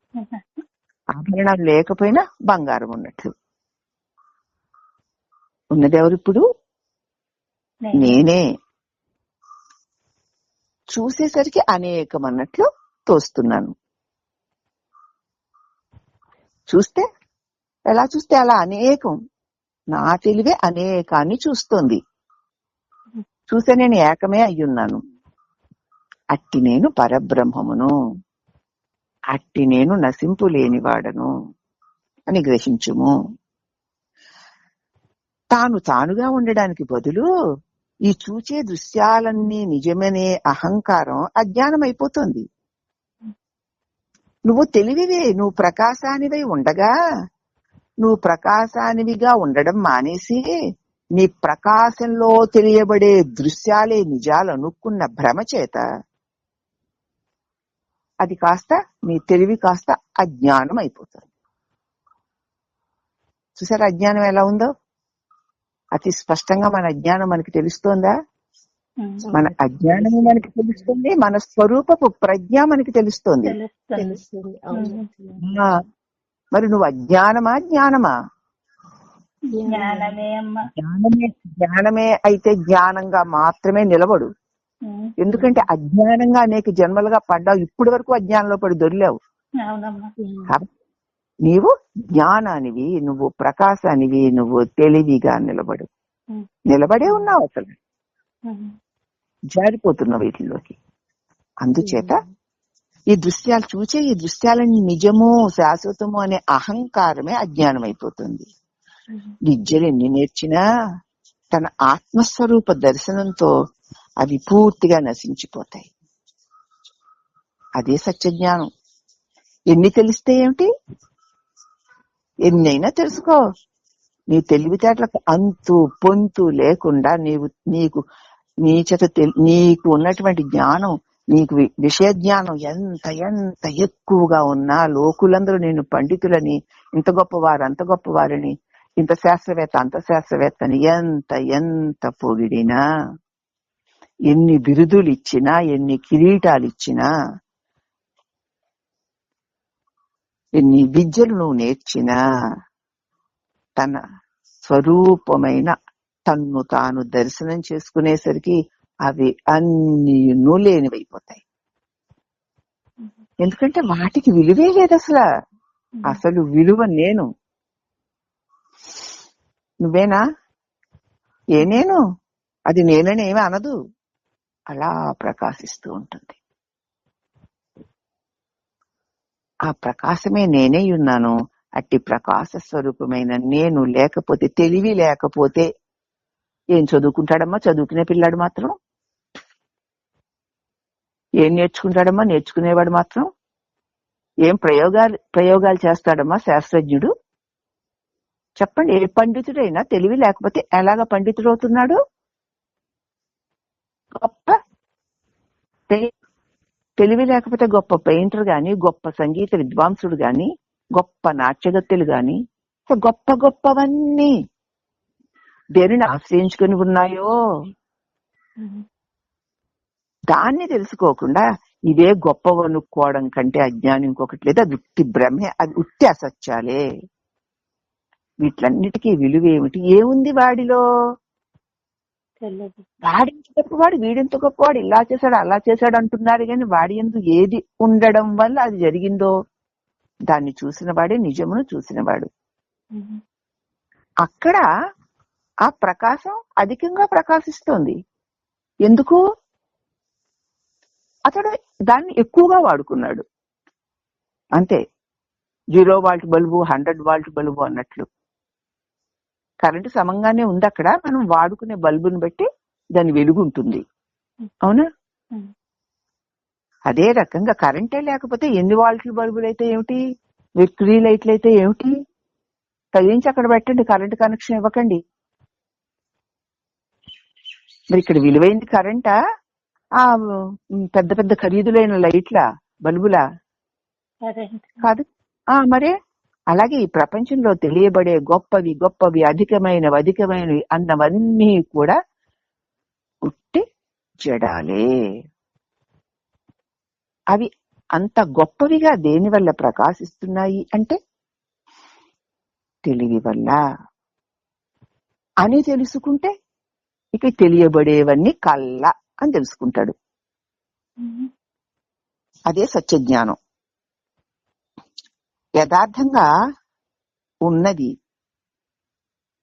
ఆభరణాలు లేకపోయినా బంగారం ఉన్నట్లు. ఉన్నదెవరు ఇప్పుడు? నేనే. చూసేసరికి అనేకం అన్నట్లు తోస్తున్నాను. చూస్తే ఎలా చూస్తే అలా అనేకం. నా తెలివే అనేకాన్ని చూస్తోంది. చూసే నేను ఏకమే అయ్యున్నాను. అట్టి నేను పరబ్రహ్మమును, అట్టి నేను నశింపు లేనివాడను అని గ్రహించుము. తాను తానుగా ఉండడానికి బదులు ఈ చూచే దృశ్యాలన్నీ నిజమనే అహంకారం అజ్ఞానం అయిపోతుంది. నువ్వు తెలివివే, నువ్వు ప్రకాశానివై ఉండగా నువ్వు ప్రకాశానివిగా ఉండడం మానేసి నీ ప్రకాశంలో తెలియబడే దృశ్యాలే నిజాలు అనుకున్న భ్రమ చేత అది కాస్త నీ తెలివి కాస్త అజ్ఞానం అయిపోతుంది. చూసారా అజ్ఞానం ఎలా ఉందో? అతి స్పష్టంగా మన అజ్ఞానం మనకి తెలుస్తోందా? మన అజ్ఞానము మనకి తెలుస్తుంది, మన స్వరూపపు ప్రజ్ఞ మనకి తెలుస్తుంది. మరి నువ్వు అజ్ఞానమా జ్ఞానమా? జ్ఞానమే అయితే జ్ఞానంగా మాత్రమే నిలబడు. ఎందుకంటే అజ్ఞానంగా అనేక జన్మలుగా పడ్డావు. ఇప్పటి వరకు అజ్ఞానంలో పడి దొరిలావు. నీవు జ్ఞానానివి, నువ్వు ప్రకాశానివి, నువ్వు తెలివిగా నిలబడు. నిలబడే ఉన్నావు, అసలు జారిపోతున్నావు వీటిలోకి. అందుచేత ఈ దృశ్యాలు చూచే ఈ దృశ్యాలని నిజము శాశ్వతము అనే అహంకారమే అజ్ఞానం అయిపోతుంది. విద్యలు ఎన్ని నేర్చినా తన ఆత్మస్వరూప దర్శనంతో అవి పూర్తిగా నశించిపోతాయి. అదే సత్యజ్ఞానం. ఎన్ని తెలిస్తే ఏమిటి? ఎన్నైనా తెలుసుకో. నీ తెలివితేటలకు అంతు పొంతు లేకుండా నీకు ఉన్నటువంటి జ్ఞానం, నీకు విషయ జ్ఞానం ఎంత ఎంత ఎక్కువగా ఉన్నా లోకులందరూ నేను పండితులని, ఇంత గొప్పవారు అంత గొప్పవారని, ఇంత శాస్త్రవేత్త అంత శాస్త్రవేత్తని ఎంత ఎంత పొగిడినా, ఎన్ని బిరుదులు ఇచ్చినా, ఎన్ని కిరీటాలు ఇచ్చినా, ఎన్ని విద్యలు నువ్వు నేర్చినా తన స్వరూపమైన తన్ను తాను దర్శనం చేసుకునేసరికి అవి అన్ని లేనివైపోతాయి. ఎందుకంటే వాటికి విలువే లేదు అసలు. అసలు విలువ నేను, నువ్వేనా, ఏ నేను, అది నేనని ఏమీ అనదు, అలా ప్రకాశిస్తూ ఉంటుంది. ఆ ప్రకాశమే నేనే ఉన్నాను. అట్టి ప్రకాశ స్వరూపమైన నేను లేకపోతే, తెలివి లేకపోతే ఏం చదువుకుంటాడమ్మా చదువుకునే పిల్లాడు మాత్రం? ఏం నేర్చుకుంటాడమ్మా నేర్చుకునేవాడు మాత్రం? ఏం ప్రయోగాలు చేస్తాడమ్మా శాస్త్రజ్ఞుడు? చెప్పండి, ఏ పండితుడైనా తెలివి లేకపోతే ఎలాగ పండితుడు అవుతున్నాడు? గొప్ప తెలివి లేకపోతే గొప్ప పెయింటర్ గాని, గొప్ప సంగీత విద్వాంసుడు గాని, గొప్ప నాట్యగత్తెలు గాని, గొప్ప గొప్పవన్నీ దేనిని ఆశ్రయించుకొని ఉన్నాయో దాన్ని తెలుసుకోకుండా ఇదే గొప్పవనుకోవడం కంటే అజ్ఞానం ఇంకొకటి లేదు. అది ఉత్తి బ్రహ్మే, అది ఉత్తి అసత్యాలే. వీటిలన్నిటికీ విలువ ఏమిటి? ఏముంది వాడిలో? వాడింత గొప్పవాడు, వీడింత గొప్పవాడు, ఇలా చేశాడు అలా చేశాడు అంటున్నారు కానీ వాడి యందు ఏది ఉండడం వల్ల అది జరిగిందో దాన్ని చూసిన వాడే నిజమును చూసినవాడు. అక్కడ ఆ ప్రకాశం అధికంగా ప్రకాశిస్తోంది. ఎందుకు? అతడు దాన్ని ఎక్కువగా వాడుకున్నాడు అంతే. 0 వాల్ట్ బల్బు 100 వాల్ట్ బల్బు అన్నట్లు కరెంటు సమంగానే ఉంది అక్కడ. మనం వాడుకునే బల్బుని బట్టి దాని వెలుగు ఉంటుంది, అవునా? అదే రకంగా కరెంటే లేకపోతే ఎన్ని వాల్ట్ల బల్బులు అయితే ఏమిటి, మెర్క్యూరీ లైట్లు అయితే ఏమిటి, తగ్గించి అక్కడ పెట్టండి, కరెంటు కనెక్షన్ ఇవ్వకండి. మరి ఇక్కడ విలువైంది కరెంటా, ఆ పెద్ద పెద్ద ఖరీదులైన లైట్ల బల్బులా? కాదు. మరే అలాగే ఈ ప్రపంచంలో తెలియబడే గొప్పవి గొప్పవి అధికమైనవి అన్నవన్నీ కూడా ఉట్టి జడాలే. అవి అంత గొప్పవిగా దేని వల్ల ప్రకాశిస్తున్నాయి అంటే తెలివి వల్ల అని తెలుసుకుంటే ఇక తెలియబడేవన్నీ కళ్ళ అని తెలుసుకుంటాడు. అదే సత్యజ్ఞానం. యథార్థంగా ఉన్నది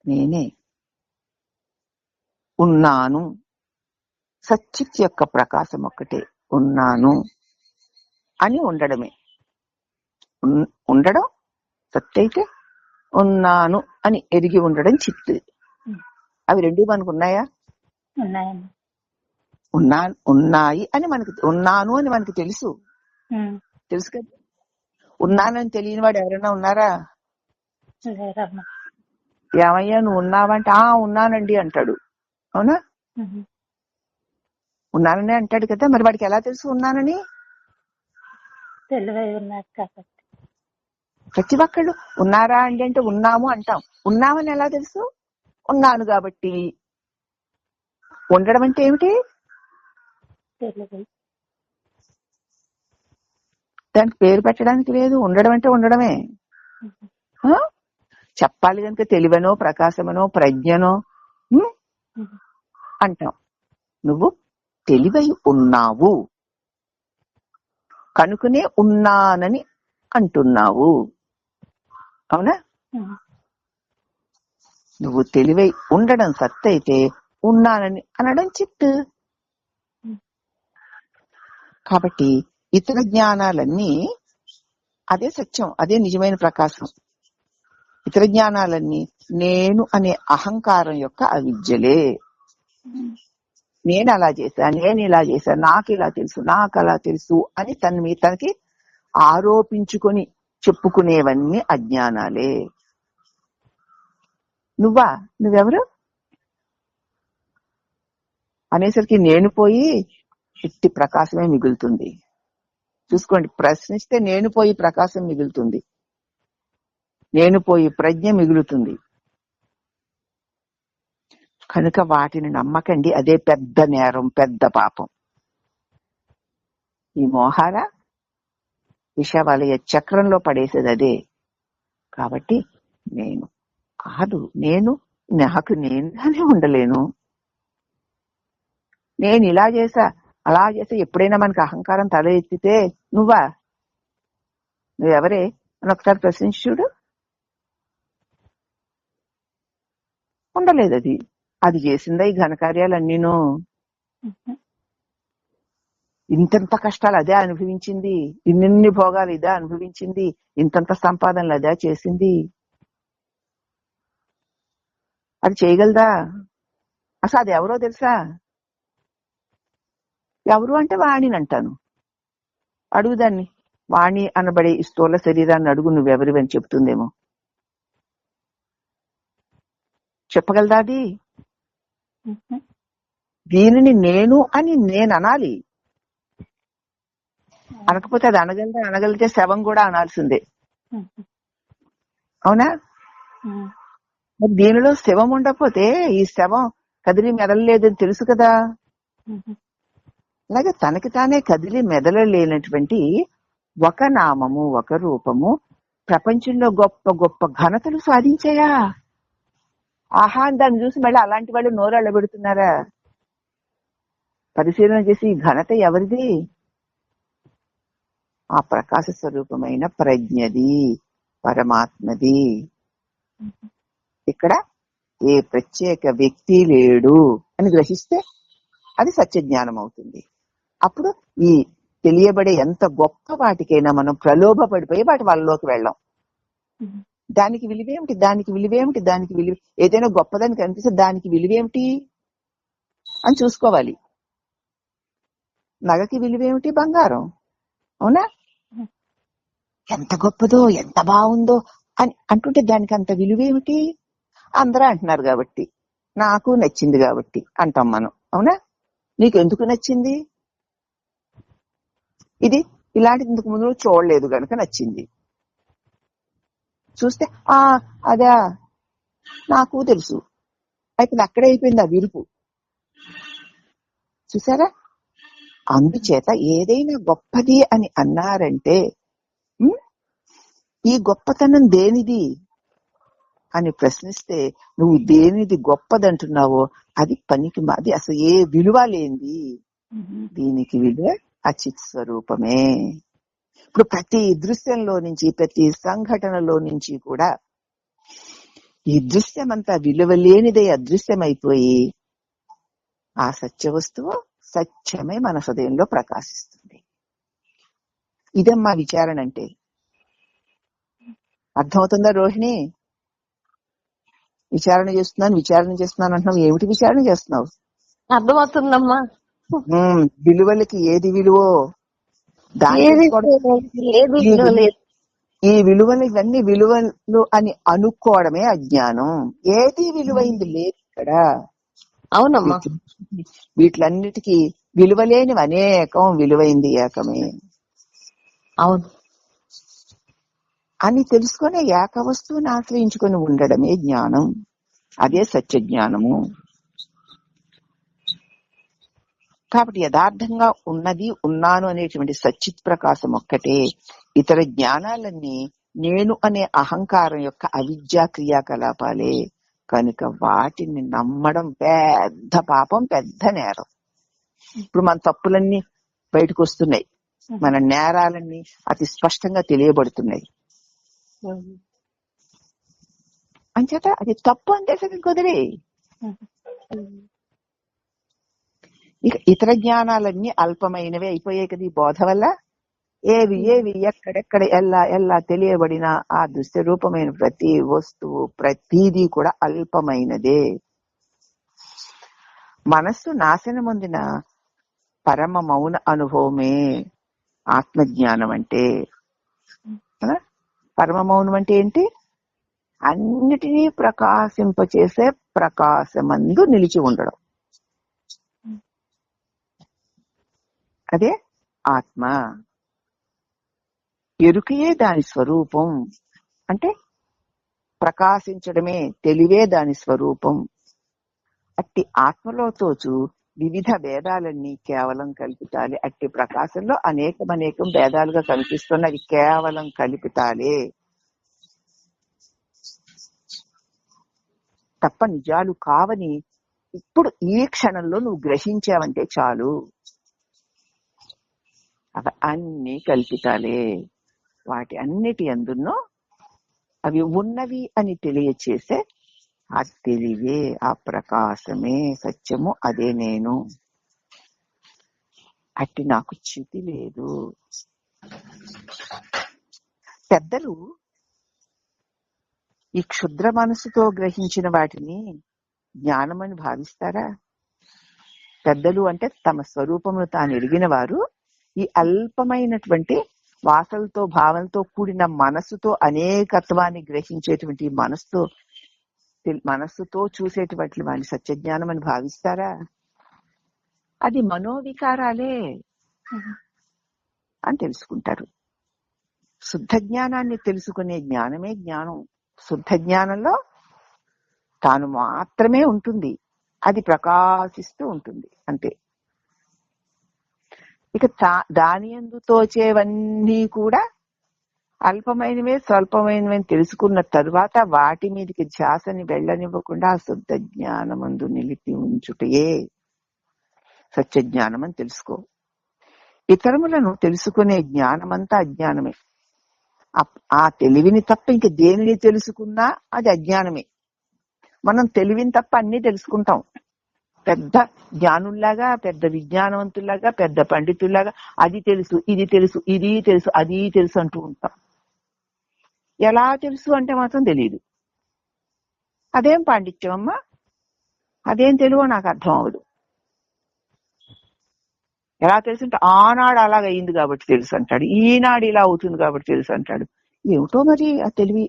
నేనే, ఉన్నాను. సచ్చిత్ యొక్క ప్రకాశం ఒక్కటే, ఉన్నాను అని ఉండడమే. ఉండడం సత్తైతే, ఉన్నాను అని ఎరిగి ఉండడం చిత్తు. అవి రెండు మనకు ఉన్నాయా? ఉన్నాయి అని మనకి, ఉన్నాను అని మనకి తెలుసు కదా. ఉన్నానని తెలియని వాడు ఎవరైనా ఉన్నారా? ఏమయ్యా నువ్వు ఉన్నావంటే ఉన్నానండి అంటాడు, అవునా? ఉన్నానని అంటాడు కదా. మరి వాడికి ఎలా తెలుసు ఉన్నానని? ప్రతి ఒక్కళ్ళు ఉన్నారా అండి అంటే ఉన్నాము అంటాం. ఉన్నామని ఎలా తెలుసు? ఉన్నాను కాబట్టి. ఉండడం అంటే ఏమిటి? దానికి పేరు పెట్టడానికి లేదు. ఉండడం అంటే ఉండడమే. చెప్పాలి కనుక తెలివనో ప్రకాశమనో ప్రజ్ఞనో అంటాం. నువ్వు తెలివై ఉన్నావు కనుకనే ఉన్నానని అంటున్నావు, అవునా? నువ్వు తెలివై ఉండడం సత్తైతే ఉన్నానని అనడం చిత్తు. కాబట్టి ఇతర జ్ఞానాలన్నీ అదే సత్యం, అదే నిజమైన ప్రకాశం. ఇతర జ్ఞానాలన్నీ నేను అనే అహంకారం యొక్క అవిద్యలే. నేను అలా చేశా, నేను ఇలా చేశా, నాకు ఇలా తెలుసు, నాకు అలా తెలుసు అని తనకి ఆరోపించుకొని చెప్పుకునేవన్నీ అజ్ఞానాలే. నువ్వెవరు అనేసరికి నేను పోయి ఇట్టి ప్రకాశమే మిగులుతుంది. చూసుకోండి, ప్రశ్నిస్తే నేను పోయి ప్రకాశం మిగులుతుంది, నేను పోయి ప్రజ్ఞ మిగులుతుంది. కనుక వాటిని నమ్మకండి, అదే పెద్ద నేరం, పెద్ద పాపం. ఈ మోహార విషవలయ చక్రంలో పడేసేది అదే. కాబట్టి నేను కాదు, నేను నాకు నేనుగానే ఉండలేను. నేను ఇలా చేశా అలా చేసా ఎప్పుడైనా మనకి అహంకారం తల ఎత్తితే నువ్వెవరే అని ఒకసారి ప్రశ్నించి చూడు. ఉండలేదు. అది చేసిందా ఈ ఘనకార్యాలన్నీను. ఇంతంత కష్టాలు అదే అనుభవించింది, ఇన్నిన్ని భోగాలు ఇదే అనుభవించింది, ఇంతంత సంపాదనలు అదే చేసింది. అది చేయగలదా? అసలు అది ఎవరో తెలుసా? ఎవరు అంటే వాణిని అంటాను. అడుగుదాన్ని, వాణి అనబడే ఈ స్థూల శరీరాన్ని అడుగు, నువ్వెవరివని చెప్తుందేమో. చెప్పగలదా అది? దీనిని నేను అని నేను అనాలి. అనకపోతే అది అనగలిగితే శవం కూడా అనాల్సిందే. అవునా? మరి దీనిలో శవం ఉండకపోతే ఈ శవం కదిలి మెదలలేదని తెలుసు కదా. అలాగే తనకి తానే కదిలి మెదలలేనటువంటి ఒక నామము, ఒక రూపము ప్రపంచంలో గొప్ప గొప్ప ఘనతలు సాధించాయా? ఆహా, దాన్ని చూసి మళ్ళీ అలాంటి వాళ్ళు నోరాళ్ళ పెడుతున్నారా? పరిశీలన చేసి ఈ ఘనత ఎవరిది? ఆ ప్రకాశ స్వరూపమైన ప్రజ్ఞది, పరమాత్మది. ఇక్కడ ఏ ప్రత్యేక వ్యక్తి లేడు అని గ్రహిస్తే అది సత్యజ్ఞానం అవుతుంది. అప్పుడు ఈ తెలియబడే ఎంత గొప్ప వాటికైనా మనం ప్రలోభపడిపోయి వాటి వాళ్ళలోకి వెళ్ళాం. దానికి విలువేమిటి, దానికి విలువేమిటి, దానికి విలువ ఏదైనా గొప్పదానికి కనిపిస్తే దానికి విలువేమిటి అని చూసుకోవాలి. నగకి విలువేమిటి? బంగారం. అవునా? ఎంత గొప్పదో, ఎంత బాగుందో అని అంటుంటే దానికి అంత విలువేమిటి? అందరూ అంటున్నారు కాబట్టి, నాకు నచ్చింది కాబట్టి అంటాం మనం. అవునా? నీకు ఎందుకు నచ్చింది? ఇది ఇలాంటిది ఇంతకు ముందు చూడలేదు కనుక నచ్చింది. చూస్తే అదా నాకు తెలుసు అయితే అక్కడే అయిపోయింది ఆ విరుపు. చూసారా? అందుచేత ఏదైనా గొప్పది అని అన్నారంటే ఈ గొప్పతనం దేనిది అని ప్రశ్నిస్తే నువ్వు దేనిది గొప్పదంటున్నావో అది పనికి మాది, అసలు ఏ విలువ లేనిది. దీనికి విలువ అచిత్ స్వరూపమే. ఇప్పుడు ప్రతి దృశ్యంలో నుంచి, ప్రతి సంఘటనలో నుంచి కూడా ఈ దృశ్యమంతా విలువ లేనిదే అదృశ్యమైపోయి ఆ సత్య వస్తువు సత్యమే మన హృదయంలో ప్రకాశిస్తుంది. ఇదమ్మా విచారణ అంటే. అర్థమవుతుందా రోహిణి? విచారణ చేస్తున్నాను అంటున్నావు. ఏమిటి విచారణ చేస్తున్నావు? అర్థమవుతుందమ్మా. విలువలకి ఏది విలువో ఈ విలువలు ఇవన్నీ విలువలు అని అనుకోవడమే అజ్ఞానం. ఏది విలువైంది లేదు ఇక్కడ. అవునమ్మా. వీటిలన్నిటికీ విలువలేనివి అనేకం, విలువైంది ఏకమే. అవును అని తెలుసుకునే ఏక వస్తువుని ఆశ్రయించుకొని ఉండడమే జ్ఞానం. అదే సత్య జ్ఞానము. కాబట్టి యథార్థంగా ఉన్నాను అనేటువంటి సచ్చిత్ ప్రకాశం ఒక్కటే. ఇతర జ్ఞానాలన్నీ నేను అనే అహంకారం యొక్క అవిద్యా క్రియాకలాపాలే కనుక వాటిని నమ్మడం పెద్ద పాపం, పెద్ద నేరం. ఇప్పుడు మన తప్పులన్నీ బయటకు వస్తున్నాయి, మన నేరాలన్నీ అతి స్పష్టంగా తెలియబడుతున్నాయి. అంచేత అది తప్పు అంటే కుదిరి. ఇక ఇతర జ్ఞానాలన్నీ అల్పమైనవి అయిపోయాయి కదా ఈ బోధ వల్ల. ఏవి ఎక్కడెక్కడ ఎలా తెలియబడిన ఆ దృశ్య రూపమైన ప్రతి వస్తువు, ప్రతిదీ కూడా అల్పమైనదే. మనస్సు నాశనం పొందిన పరమ మౌన అనుభవమే ఆత్మజ్ఞానం అంటే. పరమ మౌనం అంటే ఏంటి? అన్నిటినీ ప్రకాశింపచేసే ప్రకాశమందు నిలిచి ఉండడం. అదే ఆత్మ. ఎరుకయే దాని స్వరూపం. అంటే ప్రకాశించడమే, తెలివే దాని స్వరూపం. అట్టి ఆత్మలో తోచు వివిధ భేదాలన్నీ కేవలం కల్పితాలే. అట్టి ప్రకాశంలో అనేకం భేదాలుగా కనిపిస్తున్నవి కేవలం కల్పితాలే. తప్ప నిజాలు కావని ఇప్పుడు ఈ క్షణంలో నువ్వు గ్రహించావంటే చాలు. అవి అన్ని కల్పితాలే. వాటి అన్నిటి అందున్నో అవి ఉన్నవి అని తెలియచేసే ఆ తెలివే, ఆ ప్రకాశమే సత్యము, అదే నేను. అట్టి నాకు చ్యుతి లేదు. పెద్దలు ఈ క్షుద్ర మనసుతో గ్రహించిన వాటిని జ్ఞానమని భావిస్తారా? పెద్దలు అంటే తమ స్వరూపమును తాను ఎరిగిన వారు ఈ అల్పమైనటువంటి వాసనలతో భావనతో కూడిన మనస్సుతో అనేకత్వాన్ని గ్రహించేటువంటి మనస్సుతో చూసేటువంటి వాడిని సత్యజ్ఞానం అని భావిస్తారా? అది మనోవికారాలే అని తెలుసుకుంటారు. శుద్ధ జ్ఞానాన్ని తెలుసుకునే జ్ఞానమే జ్ఞానం. శుద్ధ జ్ఞానంలో తాను మాత్రమే ఉంటుంది, అది ప్రకాశిస్తూ ఉంటుంది అంతే. ఇక దాని యందు తోచేవన్నీ కూడా అల్పమైనవే, స్వల్పమైనవి తెలుసుకున్న తరువాత వాటి మీదకి ధ్యాసని వెళ్ళనివ్వకుండా శుద్ధ జ్ఞానమందు నిలిపి ఉంచుటయే సత్య జ్ఞానం అని తెలుసుకో. ఇతరములను తెలుసుకునే జ్ఞానమంతా అజ్ఞానమే. ఆ తెలివిని తప్ప ఇంక దేనిని తెలుసుకున్నా అది అజ్ఞానమే. మనం తెలివిని తప్ప అన్ని తెలుసుకుంటాం. పెద్ద జ్ఞానుల్లాగా, పెద్ద విజ్ఞానవంతుల్లాగా, పెద్ద పండితుల్లాగా అది తెలుసు, ఇది తెలుసు, ఇది తెలుసు, అది తెలుసు అంటూ ఉంటాం. ఎలా తెలుసు అంటే మాత్రం తెలియదు. అదేం పాండిత్యం అమ్మా, అదేం తెలుగో నాకు అర్థం అవ్వదు. ఎలా తెలుసు అంటే ఆనాడు అలాగ అయింది కాబట్టి తెలుసు అంటాడు, ఈనాడు ఇలా అవుతుంది కాబట్టి తెలుసు అంటాడు. ఏమిటో మరి ఆ తెలివి.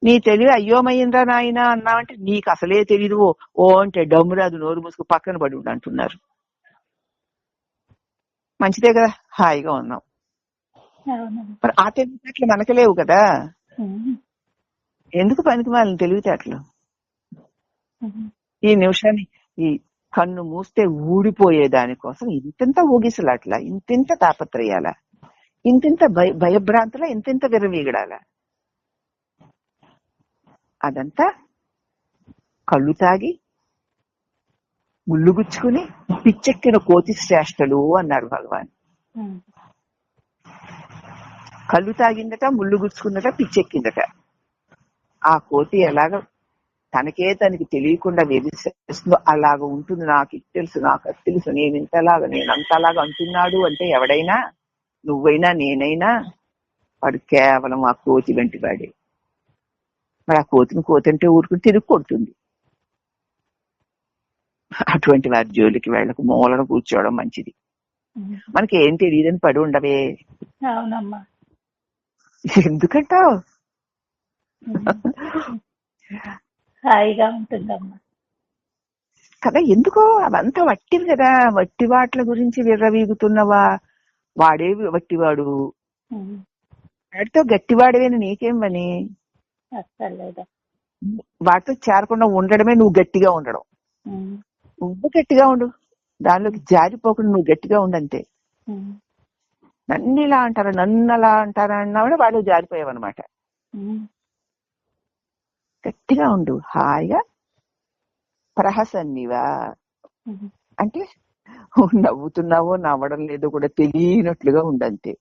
నీ తెలివి అయ్యోమయ్యిందా నాయన అన్నావంటే నీకు అసలే తెలీదు. ఓ అంటే డమ్మురాదు నోరు మూసుకు పక్కన పడి ఉండి అంటున్నారు. మంచిదే కదా, హాయిగా ఉన్నాం. మరి ఆ తెలివితేటలు మనకు లేవు కదా. ఎందుకు పనికి వాళ్ళని తెలివితేటలు? ఈ నిమిషాన్ని ఈ కన్ను మూస్తే ఊడిపోయే దానికోసం ఇంతింత ఊగిసలాట్లా, ఇంతింత తాపత్రయాల, ఇంతింత భయభ్రాంతుల, ఇంతింత విరవీగడాల. అదంతా కళ్ళు తాగి ముళ్ళుగుచ్చుకుని పిచ్చెక్కిన కోతి శ్రేష్టలు అన్నాడు భగవాన్. కళ్ళు తాగిందట, ముళ్ళు గుచ్చుకుందట, పిచ్చెక్కిందట. ఆ కోతి ఎలాగ తనకి తెలియకుండా వ్యభిచేస్తుందో అలాగ ఉంటుంది. నాకు తెలుసు, నాకు అది తెలుసు, నేను ఇంతలాగా, నేను అంతలాగా అంటున్నాడు అంటే ఎవడైనా, నువ్వైనా నేనైనా, వాడు కేవలం ఆ కోతి వెంటి వాడే. మరి ఆ కోతిని కోతి అంటే ఊరుకుని తిరిగి కొడుతుంది. అటువంటి వారి జోలికి వెళ్ళకు, మూలన కూర్చోవడం మంచిది. మనకి ఏం తెలియదని పడి ఉండవే. అవునమ్మా. ఎందుకంటావు? హాయిగా ఉంటుందమ్మా కదా. ఎందుకో అవంతా వట్టివి కదా. వట్టి వాట్ల గురించి విర్రవీగుతున్నవా? వాడే వట్టివాడు, వాడితో గట్టివాడవేని నీకేం పని? వాటితో చేరకుండా ఉండడమే నువ్వు గట్టిగా ఉండడం. నువ్వు గట్టిగా ఉండు, దానిలోకి జారిపోకుండా నువ్వు గట్టిగా ఉండంతే. నన్ను ఇలా అంటారా, నన్ను అలా అంటారా అన్నావుడే వాళ్ళు జారిపోయావన్నమాట. గట్టిగా ఉండు, హాయిగా ప్రహసన్నివా అంటే నవ్వుతున్నావో నవ్వడం లేదో కూడా తెలియనట్లుగా ఉండంతే.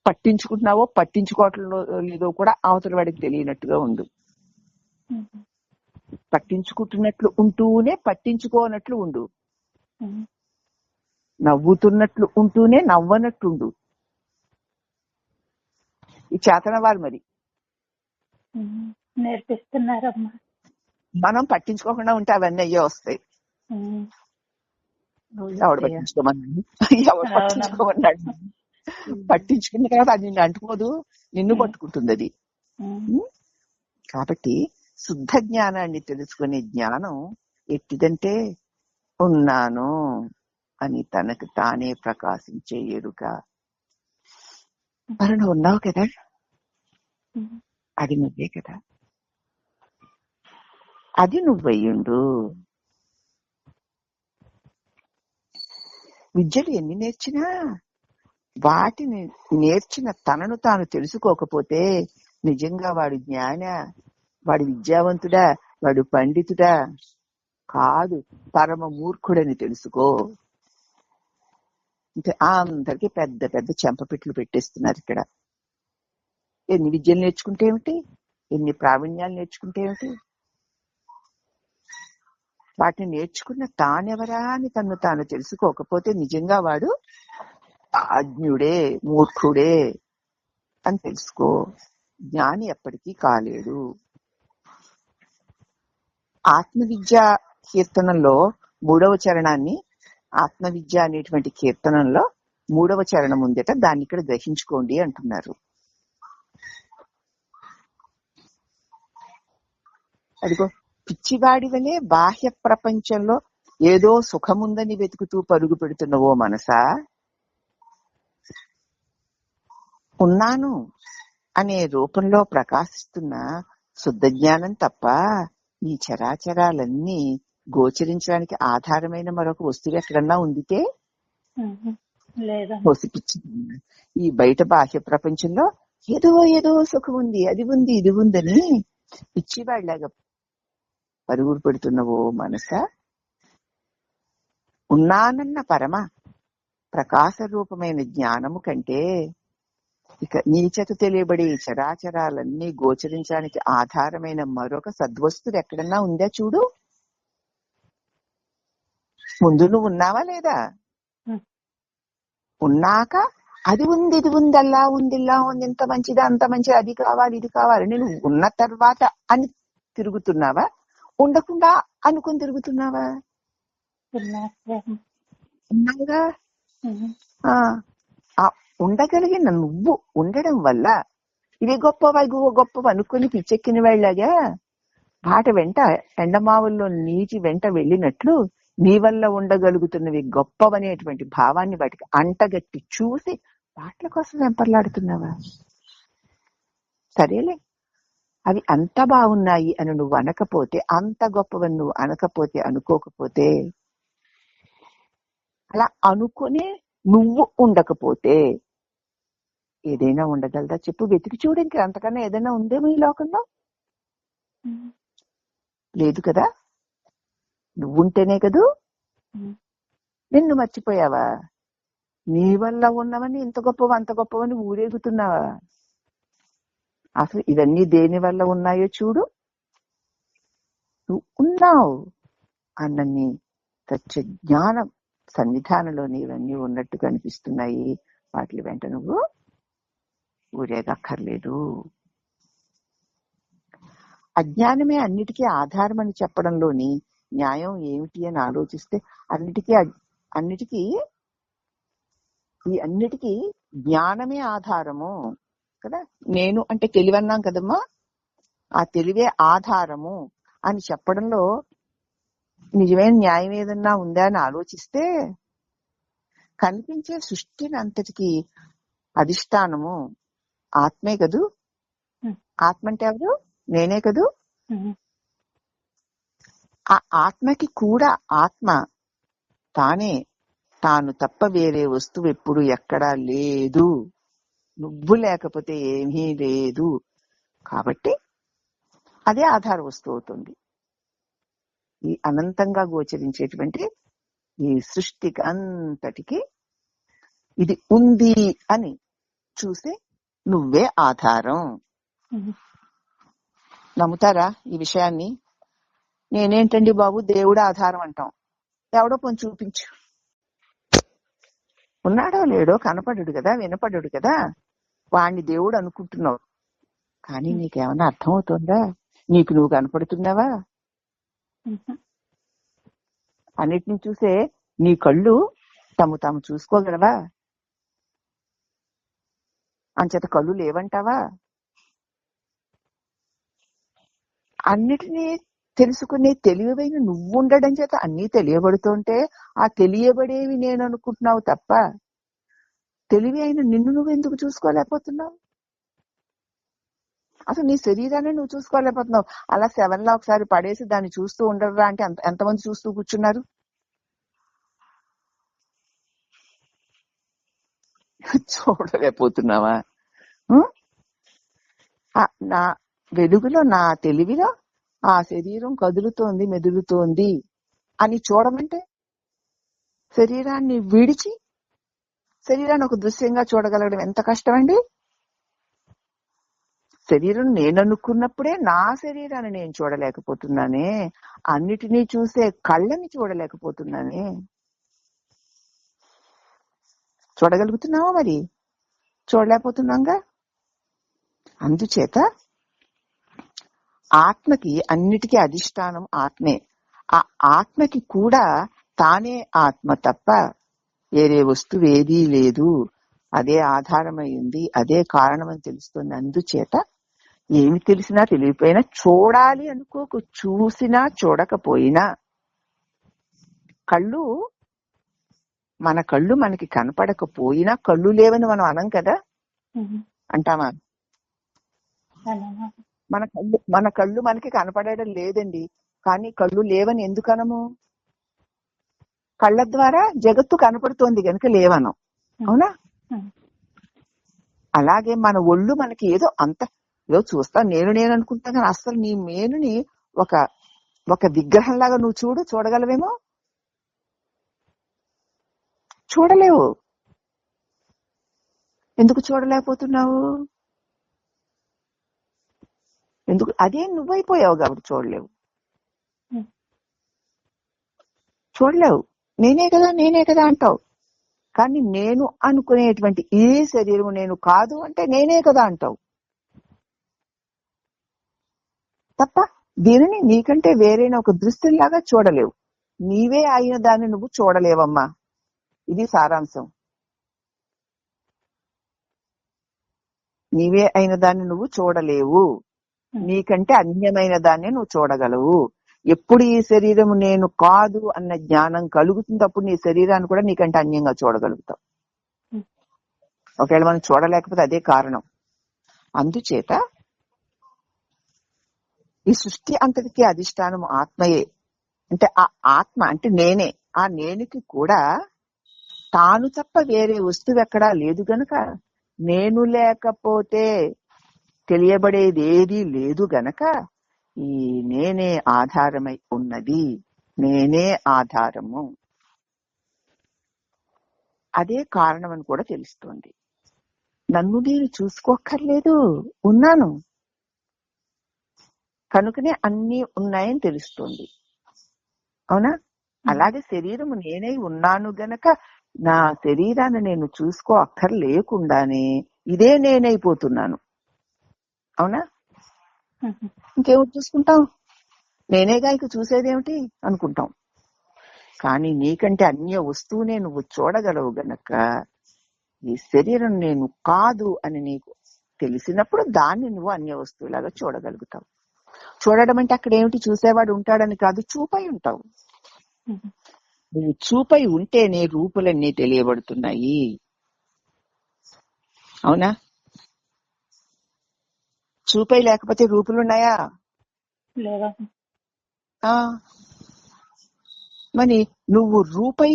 పట్టించుకుంటున్నావో పట్టించుకోవట్లేదో లేదో కూడా అవతల వాడికి తెలియనట్టుగా ఉండు. పట్టించుకుంటున్నట్లు ఉంటూనే పట్టించుకోనట్లు ఉండు, నవ్వుతున్నట్లు ఉంటూనే నవ్వనట్టుండు. ఈ చేతన వారు మరి నేర్పిస్తున్నారమ్మా. మనం పట్టించుకోకుండా ఉంటే అవన్నీ అయ్యే వస్తాయి. ఎవడు పట్టించుకోమన్నాడు, ఎవడు పట్టించుకోమన్నాడు? పట్టించుకున్న తర్వాత అది నిన్ను అంటుకోదు, నిన్ను పట్టుకుంటుంది అది. కాబట్టి శుద్ధ జ్ఞానాన్ని తెలుసుకునే జ్ఞానం ఎట్టిదంటే ఉన్నాను అని తనకు తానే ప్రకాశించే ఎరుక. మరి నువ్వు ఉన్నావు కదా, అది నువ్వే కదా, అది నువ్వయ్యుండు. విద్యలు ఎన్ని నేర్చినా వాటిని నేర్చిన తనను తాను తెలుసుకోకపోతే నిజంగా వాడు వాడు విద్యావంతుడా, వాడు పండితుడా కాదు, పరమ మూర్ఖుడని తెలుసుకో. ఇంకా అందరికి పెద్ద పెద్ద చెంపపెట్లు పెట్టేస్తున్నారు ఇక్కడ. ఎన్ని విద్యలు నేర్చుకుంటే ఏమిటి, ఎన్ని ప్రావీణ్యాలు నేర్చుకుంటే ఏమిటి, వాటిని నేర్చుకున్న తానెవరా అని తను తాను తెలుసుకోకపోతే నిజంగా వాడు అజ్ఞుడే, మూర్ఖుడే అని తెలుసుకో. జ్ఞాని ఎప్పటికీ కాలేడు. ఆత్మవిద్య కీర్తనంలో 3వ చరణాన్ని, ఆత్మవిద్య అనేటువంటి కీర్తనంలో 3వ చరణం ఉందట, దాన్ని ఇక్కడ గ్రహించుకోండి అంటున్నారు. అదిగో, పిచ్చివాడి వలె బాహ్య ప్రపంచంలో ఏదో సుఖముందని వెతుకుతూ పరుగు పెడుతున్నవో మనసా, ఉన్నాను అనే రూపంలో ప్రకాశిస్తున్న శుద్ధ జ్ఞానం తప్ప ఈ చరాచరాలన్నీ గోచరించడానికి ఆధారమైన మరొక వస్తువు ఎక్కడన్నా ఉందితే లేదమ్మా. పిచ్చి, ఈ బయట బాహ్య ప్రపంచంలో ఏదో ఏదో సుఖం ఉంది, అది ఉంది, ఇది ఉందని పిచ్చివాడిలాగా పరుగులు పెడుతున్నవో మనసా, ఉన్నానన్న పరమ ప్రకాశ రూపమైన జ్ఞానము కంటే ఇక నీచత తెలియబడి చరాచరాలన్నీ గోచరించడానికి ఆధారమైన మరొక సద్వస్తువు ఎక్కడన్నా ఉందా చూడు. ముందు నువ్వు ఉన్నావా లేదా? ఉన్నాక అది ఉంది, ఇది ఉంది, అలా ఉంది, ఇలా ఉంది, ఇంత మంచిది, అంత మంచిది, అది కావాలి, ఇది కావాలి, నేను ఉన్న తర్వాత అని తిరుగుతున్నావా, ఉండకుండా అనుకుని తిరుగుతున్నావా? ఉన్నావుగా. ఉండగలిగిన నువ్వు ఉండడం వల్ల ఇవి గొప్పవి, గొప్పవి అనుకుని పిచ్చెక్కిన వాళ్ళగా వాట వెంట ఎండమావుల్లో నీటి వెంట వెళ్ళినట్లు నీ వల్ల ఉండగలుగుతున్నవి గొప్పవనేటువంటి భావాన్ని వాటికి అంటగట్టి చూసి వాటిల కోసం వెంపర్లాడుతున్నావా? సరేలే, అవి అంత బాగున్నాయి అని నువ్వు అనకపోతే, అంత గొప్పవని నువ్వు అనుకోకపోతే, అలా అనుకునే నువ్వు ఉండకపోతే ఏదైనా ఉండగలదా చెప్పు? వెతికి చూడు, ఇంకా అంతకన్నా ఏదైనా ఉందేమో ఈ లోకంలో? లేదు కదా. నువ్వుంటేనే కదూ. నిన్ను మర్చిపోయావా? నీ వల్ల ఉన్నవని ఇంత గొప్పవి, అంత గొప్పవని ఊరేగుతున్నావా? అసలు ఇవన్నీ దేని వల్ల ఉన్నాయో చూడు. నువ్వు ఉన్నావు అన్నన్ని సత్య జ్ఞానం సన్నిధానంలోని ఇవన్నీ ఉన్నట్టు కనిపిస్తున్నాయి. వాటి వెంట నువ్వు ఊరేగక్కర్లేదు. అజ్ఞానమే అన్నిటికీ ఆధారం అని చెప్పడంలోని న్యాయం ఏమిటి అని ఆలోచిస్తే అన్నిటికీ జ్ఞానమే ఆధారము కదా. నేను అంటే తెలివన్నాం కదమ్మా, ఆ తెలివే ఆధారము అని చెప్పడంలో నిజమైన న్యాయం ఏదన్నా ఉందా అని ఆలోచిస్తే కనిపించే సృష్టిని అంతటికి అధిష్టానము ఆత్మే కదూ. ఆత్మ అంటే ఎవరు? నేనే కదూ. ఆ ఆత్మకి కూడా ఆత్మ తాను తప్ప వేరే వస్తువు ఎప్పుడు ఎక్కడా లేదు. నువ్వు లేకపోతే ఏమీ లేదు. కాబట్టి అదే ఆధార వస్తువు అవుతుంది. ఈ అనంతంగా గోచరించేటువంటి ఈ సృష్టికి అంతటికి ఇది ఉంది అని చూసే నువ్వే ఆధారం. నమ్ముతారా ఈ విషయాన్ని? నేనేంటండి బాబు దేవుడు ఆధారం అంటాం. ఎవడో కొంచెం చూపించు. ఉన్నాడో లేడో కనపడడు కదా, వినపడడు కదా, వాణ్ణి దేవుడు అనుకుంటున్నావు. కానీ నీకేమన్నా అర్థం అవుతుందా? నీకు నువ్వు కనపడుతున్నావా? అన్నిటిని చూసే నీ కళ్ళు తాము చూసుకోగలవా? అంచేత కళ్ళు లేవంటావా? అన్నిటినీ తెలుసుకునే తెలివైన నువ్వు ఉండడం చేత అన్నీ తెలియబడుతుంటే ఆ తెలియబడేవి నేను అనుకుంటున్నావు తప్ప తెలివి అయిన నిన్ను నువ్వు ఎందుకు చూసుకోలేకపోతున్నావు? అసలు నీ శరీరాన్ని నువ్వు చూసుకోలేకపోతున్నావు. అలా 7లా ఒకసారి పడేసి దాన్ని చూస్తూ ఉండరా అంటే ఎంతమంది చూస్తూ కూర్చున్నారు? చూడలేకపోతున్నావా? నా వెలుగులో, నా తెలివిలో ఆ శరీరం కదులుతోంది, మెదులుతోంది అని చూడమంటే శరీరాన్ని విడిచి శరీరాన్ని ఒక దృశ్యంగా చూడగలగడం ఎంత కష్టమండి. శరీరం నేననుకున్నప్పుడే నా శరీరాన్ని నేను చూడలేకపోతున్నానే, అన్నిటినీ చూసే కళ్ళని చూడలేకపోతున్నానే. చూడగలుగుతున్నావా? మరి చూడలేకపోతున్నాంగా. అందుచేత ఆత్మకి అన్నిటికీ అధిష్టానం ఆత్మే. ఆ ఆత్మకి కూడా తానే ఆత్మ తప్ప వేరే వస్తువు ఏదీ లేదు. అదే ఆధారమైంది, అదే కారణమని తెలుస్తుంది. అందుచేత ఏమి తెలిసినా తెలియపోయినా చూడాలి అనుకోకు. చూసినా చూడకపోయినా కళ్ళు, మన కళ్ళు మనకి కనపడకపోయినా కళ్ళు లేవని మనం అనం కదా, అంటామా? మన కళ్ళు మనకి కనపడడం లేదండి, కానీ కళ్ళు లేవని ఎందుకు అనము? కళ్ళ ద్వారా జగత్తు కనపడుతోంది గనుక లేవనం, అవునా? అలాగే మన ఒళ్ళు మనకి ఏదో అంత ఏదో చూస్తా, నేను అనుకుంటా, కానీ అసలు నీ మేనుని ఒక విగ్రహంలాగా నువ్వు చూడగలవేమో? చూడలేవు. ఎందుకు చూడలేకపోతున్నావు? ఎందుకు? అదే నువ్వైపోయావు కాబట్టి చూడలేవు. నేనే కదా అంటావు, కానీ నేను అనుకునేటువంటి ఈ శరీరం నేను కాదు అంటే నేనే కదా అంటావు తప్ప దీనిని నీకంటే వేరైన ఒక దృశ్యంలాగా చూడలేవు. నీవే అయిన దాన్ని నువ్వు చూడలేవమ్మా. ఇది సారాంశం. నీవే అయిన దాన్ని నువ్వు చూడలేవు. నీకంటే అన్యమైన దాన్ని నువ్వు చూడగలవు. ఎప్పుడు ఈ శరీరం నేను కాదు అన్న జ్ఞానం కలుగుతుంది, అప్పుడు నీ శరీరాన్ని కూడా నీకంటే అన్యంగా చూడగలుగుతావు. ఒకవేళ మనం చూడలేకపోతే అదే కారణం. అందుచేత ఈ సృష్టి అంతటికీ అధిష్టానం ఆత్మయే. అంటే ఆ ఆత్మ అంటే నేనే. ఆ నేనుకి కూడా తాను తప్ప వేరే వస్తువు ఎక్కడా లేదు గనక, నేను లేకపోతే తెలియబడేది ఏదీ లేదు గనక ఈ నేనే ఆధారమై ఉన్నది. నేనే ఆధారము, అదే కారణం అని కూడా తెలుస్తోంది. నన్ను నేను చూసుకోక్కర్లేదు, ఉన్నాను కనుకనే అన్నీ ఉన్నాయని తెలుస్తోంది, అవునా? అలాగే శరీరము నేనై ఉన్నాను గనక నా శరీరాన్ని నేను చూసుకో అక్కర్లేకుండానే ఇదే నేనైపోతున్నాను, అవునా? ఇంకేమిటి చూసుకుంటాం? నేనేగా ఇక చూసేదేమిటి అనుకుంటాం. కానీ నీకంటే అన్య వస్తువునే నువ్వు చూడగలవు గనక ఈ శరీరం నేను కాదు అని నీకు తెలిసినప్పుడు దాన్ని నువ్వు అన్య వస్తువులాగా చూడగలుగుతావు. చూడడం అంటే అక్కడ ఏమిటి, చూసేవాడు ఉంటాడని కాదు, చూపై ఉంటావు. నువ్వు చూపై ఉంటేనే రూపులన్నీ తెలియబడుతున్నాయి, అవునా? చూపై లేకపోతే రూపులున్నాయా? మరి నువ్వు రూపై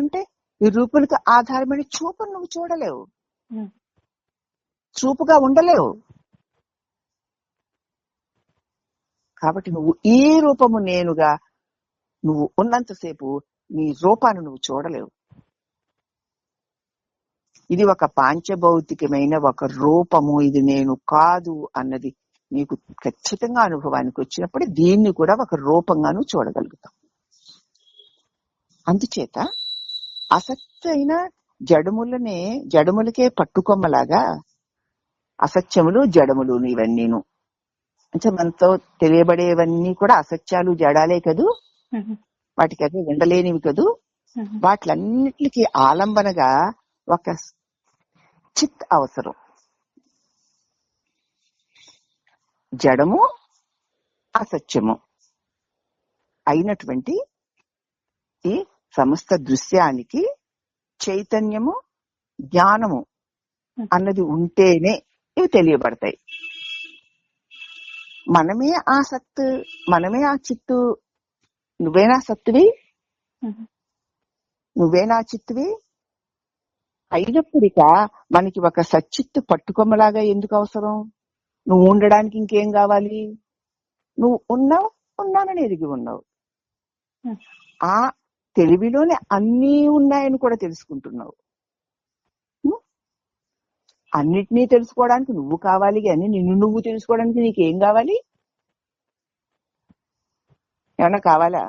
ఉంటే ఈ రూపులకు ఆధారమైన చూపును నువ్వు చూడలేవు, చూపుగా ఉండలేవు. కాబట్టి నువ్వు ఈ రూపము నేనుగా నువ్వు ఉన్నంతసేపు నీ రూపాన్ని నువ్వు చూడలేవు. ఇది ఒక పాంచభౌతికమైన ఒక రూపము, ఇది నేను కాదు అన్నది నీకు ఖచ్చితంగా అనుభవానికి వచ్చినప్పుడు దీన్ని కూడా ఒక రూపంగా నువ్వు చూడగలుగుతావు. అందుచేత అసత్యమైన జడములకే పట్టుకొమ్మలాగా అసత్యములు జడములు ఇవన్నీను అంటే మనతో తెలియబడేవన్నీ కూడా అసత్యాలు జడాలే కదూ, వాటికి అదే ఉండలేనివి కదూ. వాటిలన్నిటికీ ఆలంబనగా ఒక చిత్ అవసరం. జడము అసత్యము అయినటువంటి ఈ సమస్త దృశ్యానికి చైతన్యము జ్ఞానము అన్నది ఉంటేనే ఇవి తెలియబడతాయి. మనమే ఆ సత్తు, మనమే ఆ చిత్తు. నువ్వేనా సత్తువి, నువ్వేనా చిత్తువి అయినప్పుడిక మనకి ఒక సచ్చిత్తు పట్టుకొమ్మలాగా ఎందుకు అవసరం? నువ్వు ఉండడానికి ఇంకేం కావాలి? నువ్వు ఉన్నానని ఎరిగి ఉన్నావు. ఆ తెలివిలోనే అన్నీ ఉన్నాయని కూడా తెలుసుకుంటున్నావు. అన్నిటినీ తెలుసుకోవడానికి నువ్వు కావాలి, కానీ నిన్ను నువ్వు తెలుసుకోవడానికి నీకేం కావాలి? ఏమన్నా కావాలా?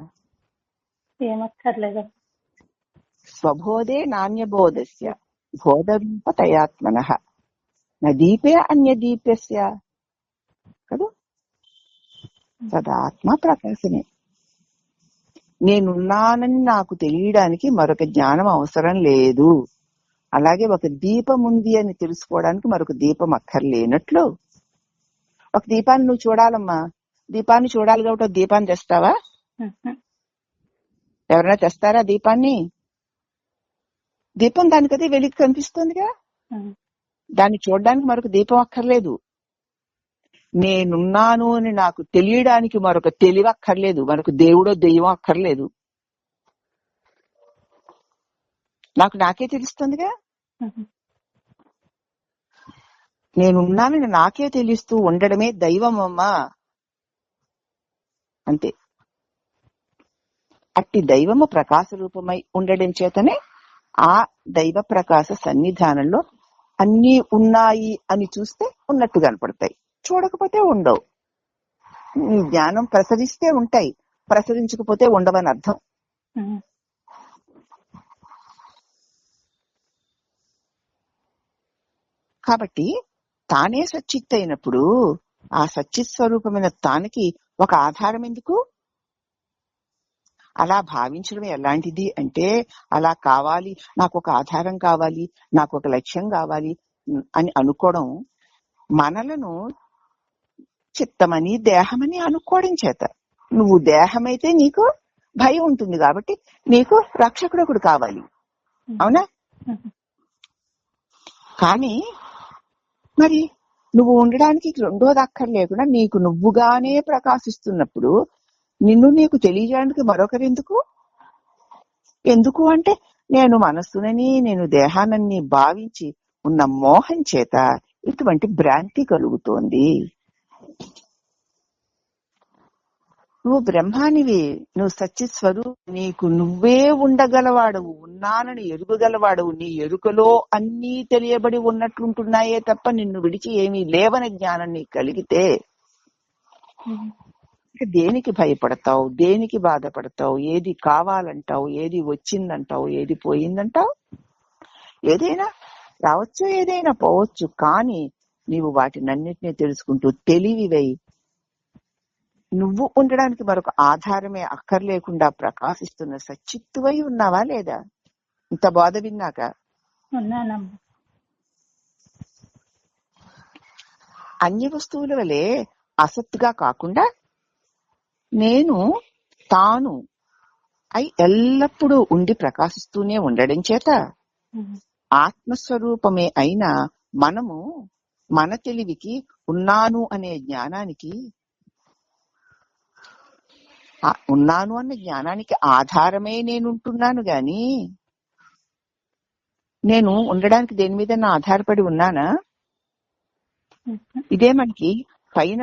ఏమక్కర్లేదు. స్వబోధే నాణ్యబోధస్య బోధరూపతయాత్మనః నదీపే అన్యదీప్యస్య కదా. సదాత్మ ప్రకాశమే. నేనున్నానని నాకు తెలియడానికి మరొక జ్ఞానం అవసరం లేదు. అలాగే ఒక దీపం ఉంది అని తెలుసుకోవడానికి మరొక దీపం అక్కర్లేనట్లు, ఒక దీపాన్ని నువ్వు చూడాలమ్మా, దీపాన్ని చూడాలి కాబట్టి ఒక దీపాన్ని తెస్తావా? ఎవరైనా తెస్తారా దీపాన్ని? దీపం దానికదే వెలికి కనిపిస్తుందిగా, దాన్ని చూడడానికి మరొక దీపం అక్కర్లేదు. నేనున్నాను అని నాకు తెలియడానికి మరొక తెలివి అక్కర్లేదు, మరొక దేవుడో దెయ్యం అక్కర్లేదు. నాకు నాకే తెలుస్తుందిగా. నేనున్నానని నాకే తెలుస్తూ ఉండడమే దైవం అమ్మా, అంతే. అట్టి దైవము ప్రకాశ రూపమై ఉండడం చేతనే ఆ దైవ ప్రకాశ సన్నిధానంలో అన్నీ ఉన్నాయి అని చూస్తే ఉన్నట్టు కనపడతాయి, చూడకపోతే ఉండవు. జ్ఞానం ప్రసరిస్తే ఉంటాయి, ప్రసరించకపోతే ఉండవని అర్థం. కాబట్టి తానే సచ్చిత్ అయినప్పుడు ఆ సచ్చిత్ స్వరూపమైన తానికి ఒక ఆధారం ఎందుకు? అలా భావించడం ఎలాంటిది అంటే, అలా కావాలి, నాకు ఒక ఆధారం కావాలి, నాకు ఒక లక్ష్యం కావాలి అని అనుకోవడం మనలను చిత్తమని దేహమని అనుకోవడం చేత. నువ్వు దేహమైతే నీకు భయం ఉంటుంది కాబట్టి నీకు రక్షకుడు ఒకడు కావాలి, అవునా? కానీ మరి నువ్వు ఉండడానికి రెండోది అక్కర్లేకుండా నీకు నువ్వుగానే ప్రకాశిస్తున్నప్పుడు నిన్ను నీకు తెలియజేయడానికి మరొకరెందుకు? ఎందుకు అంటే, నేను మనస్సునని నేను దేహానని భావించి ఉన్న మోహం చేత ఇటువంటి భ్రాంతి కలుగుతోంది. నువ్వు బ్రహ్మానివి, నువ్వు సచ్చిస్వరూప, నీకు నువ్వే ఉండగలవాడవు, ఉన్నానని ఎరుగగలవాడవు. నీ ఎరుకలో అన్నీ తెలియబడి ఉన్నట్లుంటున్నాయే తప్ప నిన్ను విడిచి ఏమీ లేవని జ్ఞానం నీకు కలిగితే దేనికి భయపడతావు, దేనికి బాధపడతావు, ఏది కావాలంటావు, ఏది వచ్చిందంటావు, ఏది పోయిందంటావు? ఏదైనా రావచ్చు, ఏదైనా పోవచ్చు, కానీ నీవు వాటినన్నిటినీ తెలుసుకుంటూ తెలివివై నువ్వు ఉండడానికి మరొక ఆధారమే అక్కర్లేకుండా ప్రకాశిస్తున్న సచ్చిత్తువై ఉన్నావా లేదా? ఇంత బాధ విన్నాక ఉన్నానమ్మా. అన్య వస్తువుల వలె అసత్తుగా కాకుండా నేను తాను అయి ఎల్లప్పుడూ ఉండి ప్రకాశిస్తూనే ఉండడం చేత ఆత్మస్వరూపమే అయిన మనము మన తెలివికి, ఉన్నాను అనే జ్ఞానానికి, ఉన్నాను అన్న జ్ఞానానికి ఆధారమే నేనుంటున్నాను గాని నేను ఉండడానికి దేని మీద ఆధారపడి ఉన్నానా? ఇదే మనకి పైన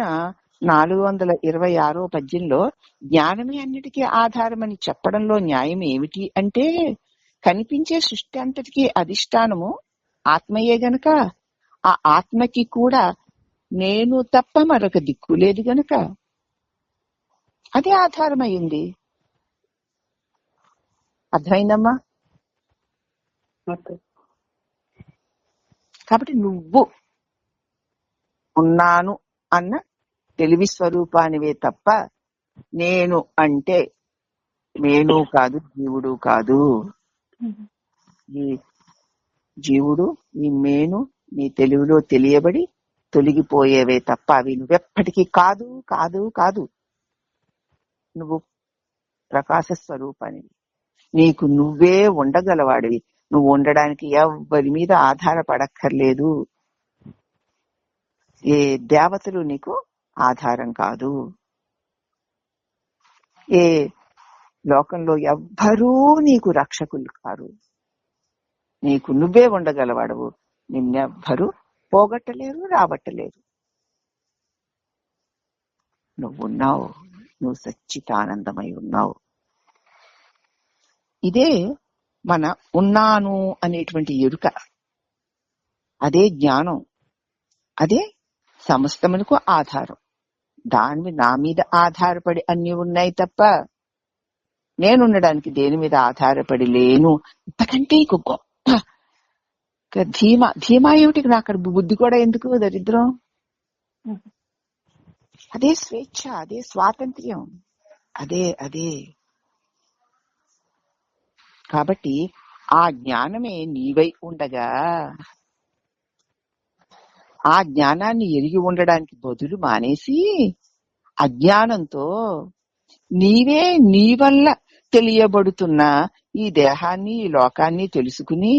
426వ పద్యంలో జ్ఞానమే అన్నిటికీ ఆధారమని చెప్పడంలో న్యాయం ఏమిటి అంటే, కనిపించే సృష్టి అంతటికీ అధిష్టానము ఆత్మయే గనక ఆ ఆత్మకి కూడా నేను తప్ప మరొక దిక్కు లేదు గనక అదే ఆధారమైంది. అర్థమైందమ్మా? కాబట్టి నువ్వు ఉన్నాను అన్న తెలివి స్వరూపానివే తప్ప నేను అంటే నేను కాదు, జీవుడు కాదు. ఈ జీవుడు, ఈ మేను నీ తెలివిలో తెలియబడి తొలగిపోయేవే తప్ప అవి నువ్వెప్పటికీ కాదు కాదు కాదు. నువ్వు ప్రకాశ స్వరూపానివి, నీకు నువ్వే ఉండగలవాడివి. నువ్వు ఉండడానికి ఎవ్వరి మీద ఆధారపడక్కర్లేదు. ఏ దేవతలు నీకు ఆధారం కాదు, ఏ లోకంలో ఎవ్వరూ నీకు రక్షకులు కారు. నీకు నువ్వే ఉండగలవాడవు. నిన్నెవ్వరు పోగొట్టలేరు, రాబట్టలేరు. నువ్వున్నావు, నువ్వు సచ్చితానందమై ఉన్నావు. ఇదే మన ఉన్నాను అనేటువంటి ఎరుక, అదే జ్ఞానం, అదే సమస్తమునకు ఆధారం. దాని నా మీద ఆధారపడి అన్ని ఉన్నాయి తప్ప నేనుండడానికి దేని మీద ఆధారపడి లేను. ఇంతకంటే ఇంకో గొప్ప ధీమా ఏమిటి? నాకు అక్కడ బుద్ధి కూడా ఎందుకు దరిద్రం? అదే స్వేచ్ఛ, అదే స్వాతంత్ర్యం, అదే అదే. కాబట్టి ఆ జ్ఞానమే నీవై ఉండగా ఆ జ్ఞానాన్ని ఎరిగి ఉండడానికి బదులు మానేసి అజ్ఞానంతో నీవే నీ వల్ల తెలియబడుతున్న ఈ దేహాన్ని, ఈ లోకాన్ని తెలుసుకుని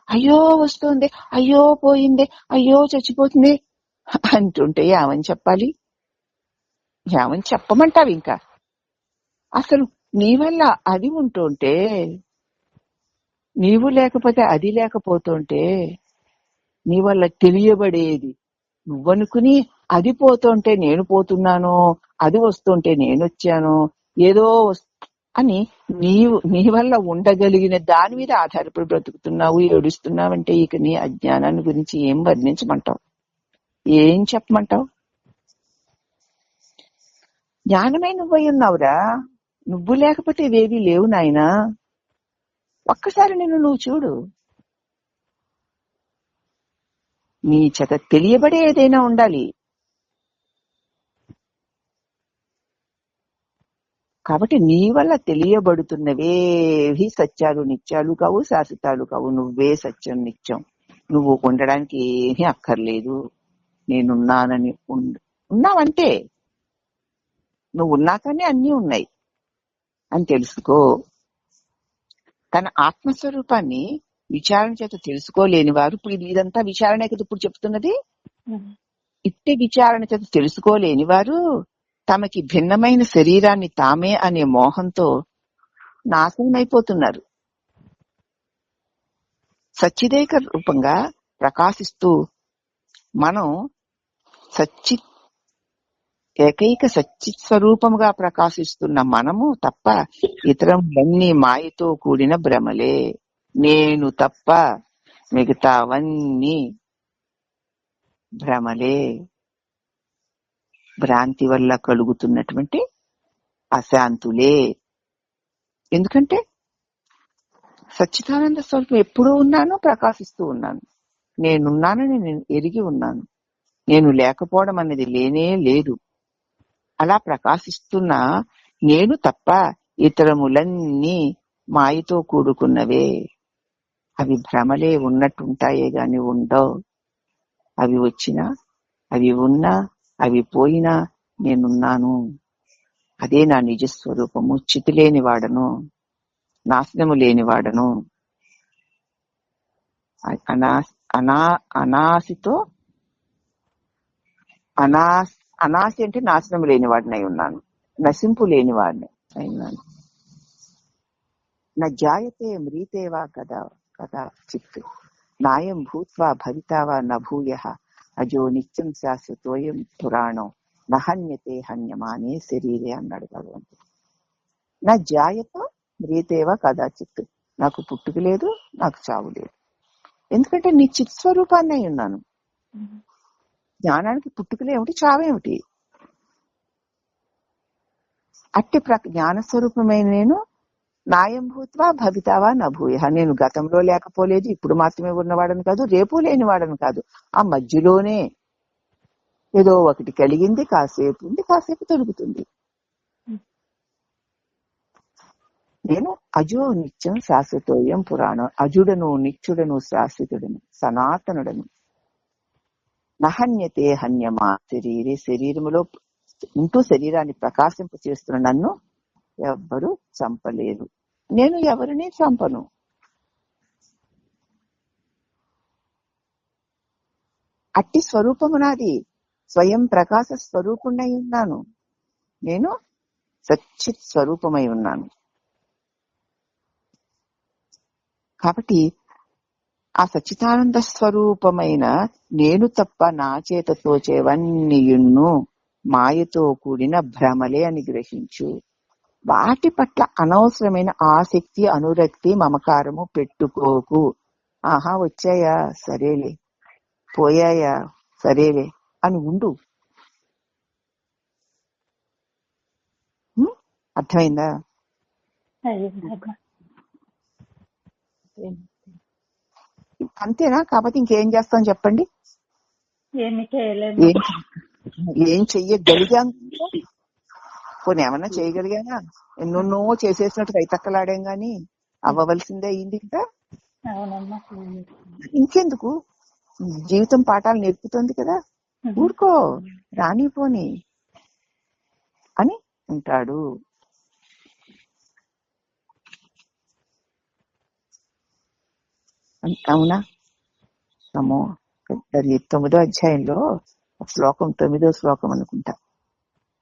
అయ్యో వస్తుంది, అయ్యో పోయిందే, అయ్యో చచ్చిపోతుంది అంటుంటే ఏమని చెప్పాలి? ఏమని చెప్పమంటావు? ఇంకా అసలు నీ వల్ల అది ఉంటుంటే, నీవు లేకపోతే అది లేకపోతుంటే, నీ వల్ల తెలియబడేది నువ్వనుకుని అది పోతుంటే నేను పోతున్నాను, అది వస్తుంటే నేను వచ్చాను, ఏదో అని నీ వల్ల ఉండగలిగిన దాని మీద ఆధారపడి బ్రతుకుతున్నావు, ఏడుస్తున్నావంటే ఇక నీ అజ్ఞానాన్ని గురించి ఏం వర్ణించమంటావు? ఏం చెప్పమంటావు? జ్ఞానమే నువ్వై ఉన్నావురా. నువ్వు లేకపోతే ఇవేవీ లేవు నాయనా. ఒక్కసారి నువ్వు చూడు. నీ చేత తెలియబడే ఏదైనా ఉండాలి. కాబట్టి నీ వల్ల తెలియబడుతున్నవేవి సత్యాలు, నిత్యాలు కావు, శాశ్వతాలు కావు. నువ్వే సత్యం, నిత్యం. నువ్వు ఉండడానికి ఏమీ అక్కర్లేదు. నేనున్నానని ఉన్నావంటే నువ్వు ఉన్నాకనే అన్నీ ఉన్నాయి అని తెలుసుకో. తన ఆత్మస్వరూపాన్ని విచారణ చేత తెలుసుకోలేని వారు, ఇప్పుడు ఇదంతా విచారణ కదా ఇప్పుడు చెప్తున్నది, ఇట్టే విచారణ చేత తెలుసుకోలేని వారు తమకి భిన్నమైన శరీరాన్ని తామే అనే మోహంతో నాశనం అయిపోతున్నారు. సచ్చిదేక రూపంగా ప్రకాశిస్తూ మనం ఏకైక సచ్చిత్ స్వరూపముగా ప్రకాశిస్తున్న మనము తప్ప ఇతరములన్నీ మాయతో కూడిన భ్రమలే. నేను తప్ప మిగతావన్నీ భ్రమలే. భ్రాంతి వల్ల కలుగుతున్నటువంటి అశాంతులే. ఎందుకంటే సచ్చిదానంద స్వరూపం ఎప్పుడూ ఉన్నాను, ప్రకాశిస్తూ ఉన్నాను. నేనున్నానని నేను ఎరిగి ఉన్నాను. నేను లేకపోవడం అనేది లేనే లేదు. అలా ప్రకాశిస్తున్న నేను తప్ప ఇతరములన్నీ మాయతో కూడుకున్నవే. అవి భ్రమలే, ఉన్నట్టుంటాయే గాని ఉండవు. అవి వచ్చినా, అవి ఉన్నా, అవి పోయినా నేనున్నాను. అదే నా నిజస్వరూపము. చితి లేని వాడను, నాశనము లేని వాడను. అనాసి అంటే నాశనము లేని వాడిని అయి ఉన్నాను, నశింపు లేని వాడిని అయి ఉన్నాను. నా జాయతే మ్రీతేవా కదా కదా చిత్ నాయం భూత్వా భవితావా నభూయః అజో నిత్యం శాశ్వతోయం పురాణం నహన్యతే హన్యమానే శరీరే అన్నాడు భగవంతుడు. నా జాయత మ్రీతేవా కదాచిత్, నాకు పుట్టుక లేదు, నాకు చావు లేదు. ఎందుకంటే నీ చిత్ స్వరూపాన్ని అయి ఉన్నాను. జ్ఞానానికి పుట్టుకలేమిటి, చావేమిటి? అట్టి జ్ఞానస్వరూపమైన నేను నాయం భూత్వా భవితావా నభూయ. నేను గతంలో లేకపోలేదు, ఇప్పుడు మాత్రమే ఉన్నవాడని కాదు, రేపు లేనివాడని కాదు. ఆ మధ్యలోనే ఏదో ఒకటి కలిగింది, కాసేపు ఉంది, కాసేపు తొలుగుతుంది. నేను అజో నిత్యం శాశ్వతోయం పురాణం. అజుడను, నిత్యుడను, శాశ్వతుడను, సనాతనుడను. నహన్యతే హన్యమా శరీరే, శరీరములో ఉంటూ శరీరాన్ని ప్రకాశింప చేస్తున్న నన్ను ఎవ్వరూ చంపలేరు. నేను ఎవరిని చంపను. అట్టి స్వరూపము నాది. స్వయం ప్రకాశ స్వరూపుణ్ణై ఉన్నాను. నేను సచ్చిత్ స్వరూపమై ఉన్నాను. కాబట్టి ఆ సచ్చిదానంద స్వరూపమైన నేను తప్ప నా చేత తోచేవన్నీయున్ను మాయతో కూడిన భ్రమలే అని గ్రహించు. వాటి పట్ల అనవసరమైన ఆసక్తి, అనురక్తి, మమకారము పెట్టుకోకు. ఆహా వచ్చాయా సరేలే, పోయాయా సరేలే అని ఉండు. అర్థమైందా? అయ్యిందమ్మా. అంతేనా? కాకపోతే ఇంకేం చేస్తాం చెప్పండి? ఏమి చేయలేము. ఏం చెయ్యగలిగాం? కొన్ని ఏమన్నా చేయగలిగానా? ఎన్నెన్నో చేసేసినట్టు రైతక్కలాడాం గాని అవ్వవలసిందే అయింది కదా. అవునమ్మా. ఇంకెందుకు? జీవితం పాఠాలు నేర్పుతుంది కదా, ఊరుకో రానిపోని అని ఉంటాడు. అవునా? 9వ అధ్యాయంలో శ్లోకం 9వ శ్లోకం అనుకుంటా.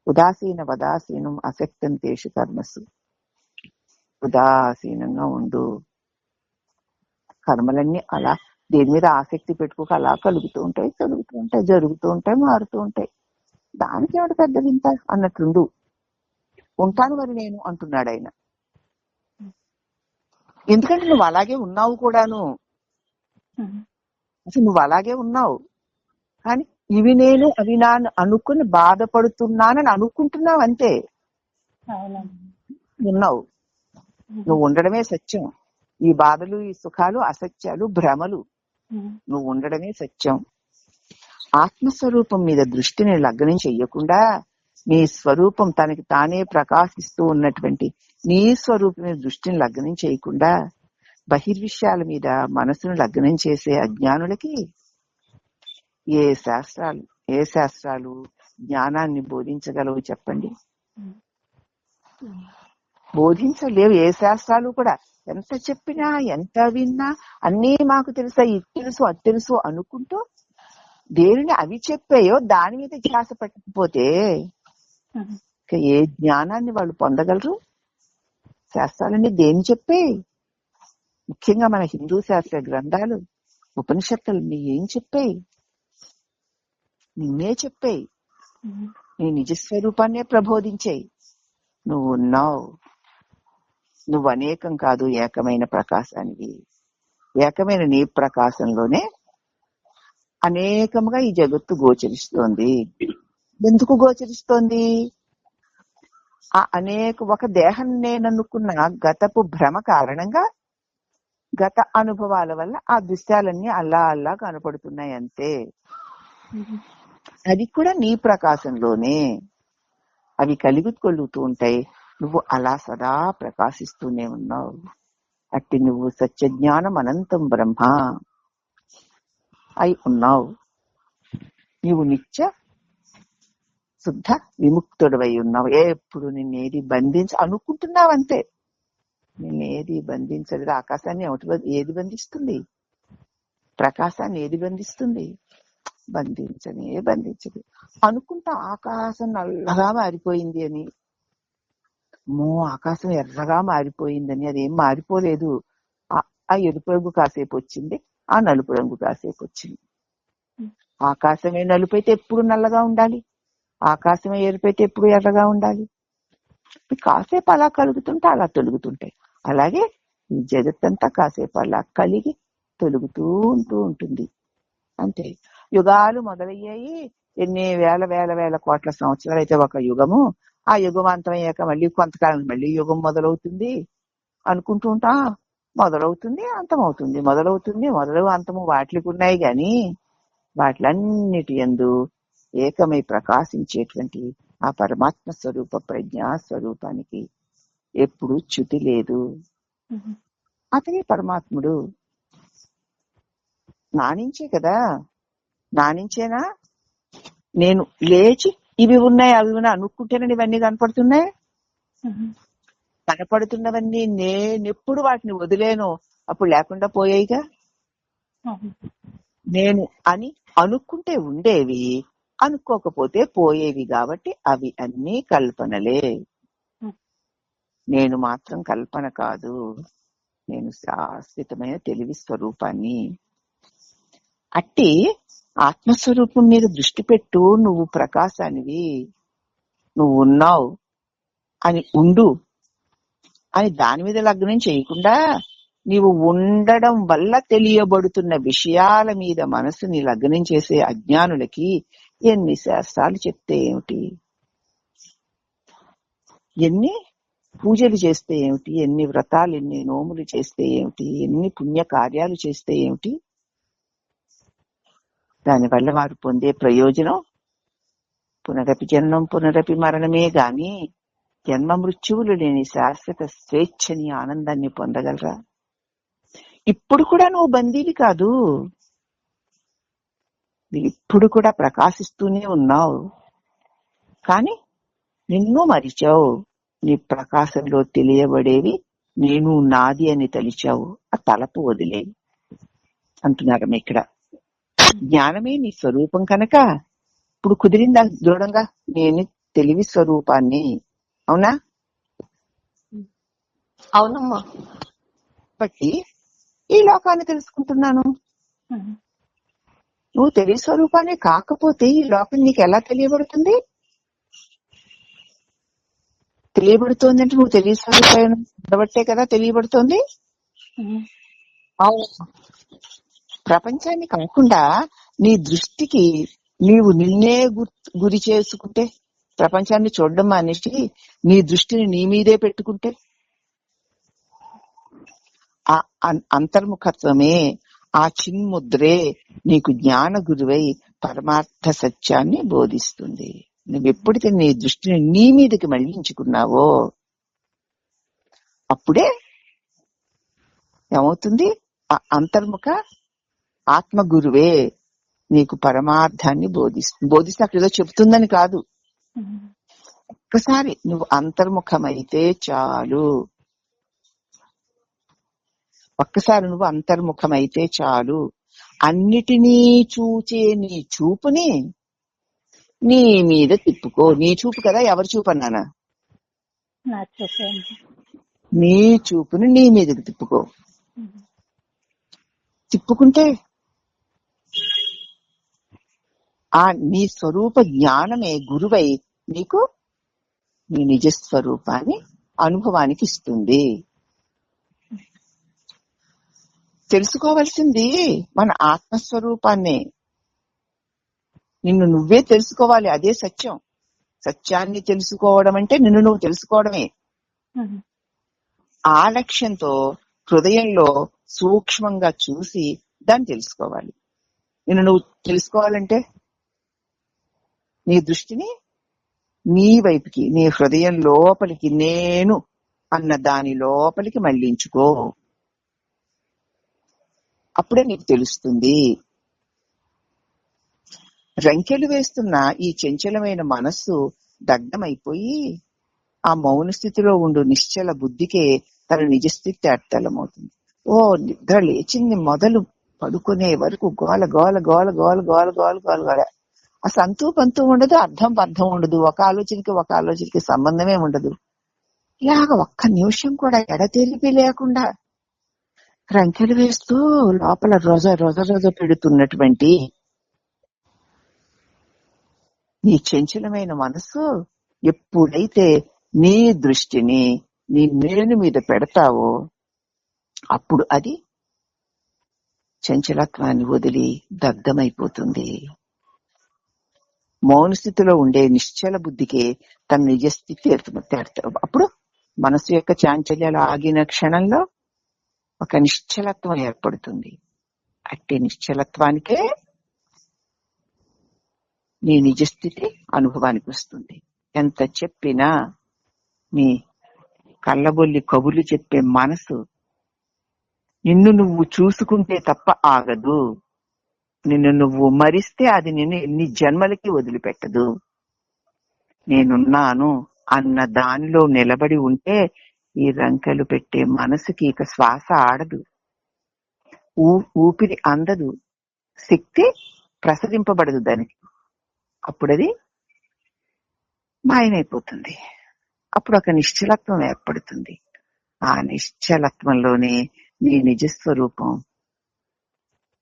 ఉదాసీన వదాసీనం అసక్తం తేషు కర్మసు. ఉదాసీనంగా ఉండు. కర్మలన్నీ అలా దేని మీద ఆసక్తి పెట్టుకోక అలా కలుగుతూ ఉంటాయి, కలుగుతూ ఉంటాయి, జరుగుతూ ఉంటాయి, మారుతూ ఉంటాయి. దానికి ఎవడు పెద్ద వింత అన్నట్లుండు. ఉంటాను మరి నేను అంటున్నాడు ఆయన. ఎందుకంటే నువ్వు అలాగే ఉన్నావు కూడాను. అసలు నువ్వు అలాగే ఉన్నావు, కానీ ఇవి నేను అవి నాను అనుకుని బాధపడుతున్నానని అనుకుంటున్నావు అంతే. ఉన్నావు, నువ్వు ఉండడమే సత్యం. ఈ బాధలు, ఈ సుఖాలు అసత్యాలు, భ్రమలు. నువ్వు ఉండడమే సత్యం. ఆత్మస్వరూపం మీద దృష్టిని లగ్నం చెయ్యకుండా నీ స్వరూపం తనకి తానే ప్రకాశిస్తూ ఉన్నటువంటి నీ స్వరూపం మీద దృష్టిని లగ్నం చేయకుండా బహిర్విషయాల మీద మనసును లగ్నం చేసే అజ్ఞానులకి ఏ శాస్త్రాలు జ్ఞానాన్ని బోధించగలవు చెప్పండి? బోధించలేవు ఏ శాస్త్రాలు కూడా. ఎంత చెప్పినా ఎంత విన్నా అన్నీ మాకు తెలుసా, ఇది తెలుసు అది తెలుసు అనుకుంటూ దేనిని అవి చెప్పాయో దాని మీద ధ్యాస పెట్టకపోతే ఏ జ్ఞానాన్ని వాళ్ళు పొందగలరు? శాస్త్రాలన్నీ దేని చెప్పే? ముఖ్యంగా మన హిందూ శాస్త్ర గ్రంథాలు, ఉపనిషత్తులన్నీ ఏం చెప్పాయి? నిన్నే చెప్పాయి. నీ నిజస్వరూపాన్నే ప్రబోధించాయి. నువ్వు ఉన్నావు, నువ్వు అనేకం కాదు, ఏకమైన ప్రకాశానివి. ఏకమైన నీ ప్రకాశంలోనే అనేకముగా ఈ జగత్తు గోచరిస్తోంది. ఎందుకు గోచరిస్తోంది? ఆ ఒక దేహం నేననుకున్న గతపు భ్రమ కారణంగా, గత అనుభవాల వల్ల ఆ దృశ్యాలన్నీ అల్లా అల్లా కనపడుతున్నాయి అంతే. అది కూడా నీ ప్రకాశంలోనే అవి కలుగుతూ ఉంటాయి. నువ్వు అలా సదా ప్రకాశిస్తూనే ఉన్నావు. అట్టి నువ్వు సత్యజ్ఞానం అనంతం బ్రహ్మ అయి ఉన్నావు. నీవు నిత్య శుద్ధ విముక్తుడవై ఉన్నావు. ఎప్పుడు నిన్నేది అనుకుంటున్నావంతే. నిన్నేది బంధించలేదు. ఆకాశాన్ని ఏది బంధిస్తుంది? ప్రకాశాన్ని ఏది బంధిస్తుంది? బంధించదు. అనుకుంటా ఆకాశం నల్లగా మారిపోయింది అని, ఆకాశం ఎర్రగా మారిపోయిందని. అదేం మారిపోలేదు. ఆ ఎరుపు రంగు కాసేపు వచ్చింది, ఆ నలుపు రంగు కాసేపు వచ్చింది. ఆకాశమే నలుపు అయితే ఎప్పుడు నల్లగా ఉండాలి, ఆకాశమే ఎరుపైతే ఎప్పుడు ఎర్రగా ఉండాలి. కాసేపు అలా కలుగుతుంటే అలా తొలుగుతుంటాయి. అలాగే ఈ జగత్తంతా కాసేపు అలా కలిగి తొలుగుతూ ఉంటుంది అంతే. యుగాలు మొదలయ్యాయి. ఎన్ని వేల వేల వేల కోట్ల సంవత్సరాలు అయితే ఒక యుగము. ఆ యుగం అంతమయ్యాక మళ్ళీ కొంతకాలం మళ్ళీ యుగం మొదలవుతుంది అనుకుంటూ ఉంటా. మొదలవుతుంది, అంతమవుతుంది, మొదలవుతుంది, అంతము వాటికి ఉన్నాయి. గాని వాటిలన్నిటి యందు ఏకమై ప్రకాశించేటువంటి ఆ పరమాత్మ స్వరూప ప్రజ్ఞా స్వరూపానికి ఎప్పుడు చ్యుతి లేదు. అతనే పరమాత్ముడు. నానించే కదా, నానించేనా నేను లేచి ఇవి ఉన్నాయి అవి ఉన్నాయి అనుకుంటేనే ఇవన్నీ కనపడుతున్నాయి. కనపడుతున్నవన్నీ నేనెప్పుడు వాటిని వదిలేను అప్పుడు లేకుండా పోయాయిగా. నేను అని అనుకుంటే ఉండేవి, అనుకోకపోతే పోయేవి. కాబట్టి అవి అన్నీ కల్పనలే. నేను మాత్రం కల్పన కాదు. నేను శాశ్వతమైన తెలివి స్వరూపాన్ని. అట్టి ఆత్మస్వరూపం మీద దృష్టి పెట్టు. నువ్వు ప్రకాశానివి, నువ్వు ఉన్నావు అని ఉండు అని దాని మీద లగ్నం చేయకుండా నీవు ఉండడం వల్ల తెలియబడుతున్న విషయాల మీద మనసుని లగ్నం చేసే అజ్ఞానులకి ఎన్ని శాస్త్రాలు చెప్తే ఏమిటి, ఎన్ని పూజలు చేస్తే ఏమిటి, ఎన్ని వ్రతాలు ఎన్ని నోములు చేస్తే ఏమిటి, ఎన్ని పుణ్య కార్యాలు చేస్తే ఏమిటి, దానివల్ల వారు పొందే ప్రయోజనం పునరపి జన్మం పునరపి మరణమే గాని జన్మ మృత్యువులు లేని శాశ్వత స్వేచ్ఛని ఆనందాన్ని పొందగలరా? ఇప్పుడు కూడా నువ్వు బందీవి కాదు, ఇప్పుడు కూడా ప్రకాశిస్తూనే ఉన్నావు. కాని నిన్ను మరిచావు. నీ ప్రకాశంలో తెలియబడేవి నేను నాది అని తలిచావు. ఆ తలపు వదిలే అంటున్నారు ఇక్కడ. జ్ఞానమే నీ స్వరూపం కనుక ఇప్పుడు కుదిరిందా దృఢంగా నేను తెలివి స్వరూపాన్ని. అవునా? అవునమ్మా. బట్టి ఈ లోకాన్ని తెలుసుకుంటున్నాను. నువ్వు తెలివి స్వరూపాన్ని కాకపోతే ఈ లోకం నీకు ఎలా తెలియబడుతుంది? తెలియబడుతోంది అంటే నువ్వు తెలివి స్వరూపాన్ని ఉండబట్టే కదా తెలియబడుతోంది. అవును. ప్రపంచాన్ని కాకుండా నీ దృష్టికి నీవు నిన్నే గురి చేసుకుంటే, ప్రపంచాన్ని చూడడం మానేసి నీ దృష్టిని నీ మీదే పెట్టుకుంటే, ఆ అంతర్ముఖత్వమే, ఆ చిన్ముద్రే నీకు జ్ఞాన గురువై పరమార్థ సత్యాన్ని బోధిస్తుంది. నువ్వెప్పుడైతే నీ దృష్టిని నీ మీదకి మళ్లించుకున్నావో అప్పుడే ఏమవుతుంది? ఆ అంతర్ముఖ ఆత్మ గురువే నీకు పరమార్థాన్ని బోధిస్తే అక్కడ ఏదో చెప్తుందని కాదు. ఒక్కసారి నువ్వు అంతర్ముఖమైతే చాలు, ఒక్కసారి నువ్వు అంతర్ముఖమైతే చాలు. అన్నిటినీ చూచే నీ చూపుని నీ మీద తిప్పుకో. నీ చూపు కదా, ఎవరి చూపు అన్నానా? నా చూపే. నీ చూపుని నీ మీదకి తిప్పుకో. తిప్పుకుంటే ఆ నీ స్వరూప జ్ఞానమే గురువై నీకు నీ నిజస్వరూపాన్ని అనుభవానికి ఇస్తుంది. తెలుసుకోవాల్సింది మన ఆత్మస్వరూపాన్నే. నిన్ను నువ్వే తెలుసుకోవాలి, అదే సత్యం. సత్యాన్ని తెలుసుకోవడం అంటే నిన్ను నువ్వు తెలుసుకోవడమే. ఆ లక్ష్యంతో హృదయంలో సూక్ష్మంగా చూసి దాన్ని తెలుసుకోవాలి. నిన్ను నువ్వు తెలుసుకోవాలంటే నీ దృష్టిని నీ వైపుకి, నీ హృదయం లోపలికి, నేను అన్న దాని లోపలికి మళ్లించుకో. అప్పుడే నీకు తెలుస్తుంది. రంకెలు వేస్తున్న ఈ చంచలమైన మనస్సు దగ్ధమైపోయి ఆ మౌన స్థితిలో ఉండు నిశ్చల బుద్ధికే తన నిజస్థితి అర్థలమవుతుంది. ఓ నిద్ర లేచింది మొదలు పడుకునే వరకు గోల గోల గోల గోల గోల గోల గోల గోల. అసలు అంతూ పంతూ ఉండదు, అర్థం పర్థం ఉండదు, ఒక ఆలోచనకి సంబంధమే ఉండదు. ఇలాగ ఒక్క నిమిషం కూడా ఎడతెరిపి లేకుండా రంకెలు వేస్తూ లోపల రొజ పెడుతున్నటువంటి నీ చంచలమైన మనసు ఎప్పుడైతే నీ దృష్టిని నీ నేను మీద పెడతావో అప్పుడు అది చంచలత్వాన్ని వదిలి దగ్ధమైపోతుంది. మౌన స్థితిలో ఉండే నిశ్చల బుద్ధికి తన నిజస్థితి అప్పుడు మనసు యొక్క చాంచల్యాలు ఆగిన క్షణంలో ఒక నిశ్చలత్వం ఏర్పడుతుంది. అట్టి నిశ్చలత్వానికే నీ నిజస్థితి అనుభవానికి వస్తుంది. ఎంత చెప్పినా నీ కళ్ళబొల్లి కబుర్లు చెప్పే మనసు నిన్ను నువ్వు చూసుకుంటే తప్ప ఆగదు. నిన్ను నువ్వు మరిస్తే అది నిన్ను ఎన్ని జన్మలకి వదిలిపెట్టదు. నేనున్నాను అన్న దానిలో నిలబడి ఉంటే ఈ రంకెలు పెట్టే మనసుకి ఇక శ్వాస ఆడదు, ఊపిరి అందదు, శక్తి ప్రసరింపబడదు దానికి. అప్పుడది మాయమైపోతుంది. అప్పుడు ఒక నిశ్చలత్వం ఏర్పడుతుంది. ఆ నిశ్చలత్వంలోనే నీ నిజస్వరూపం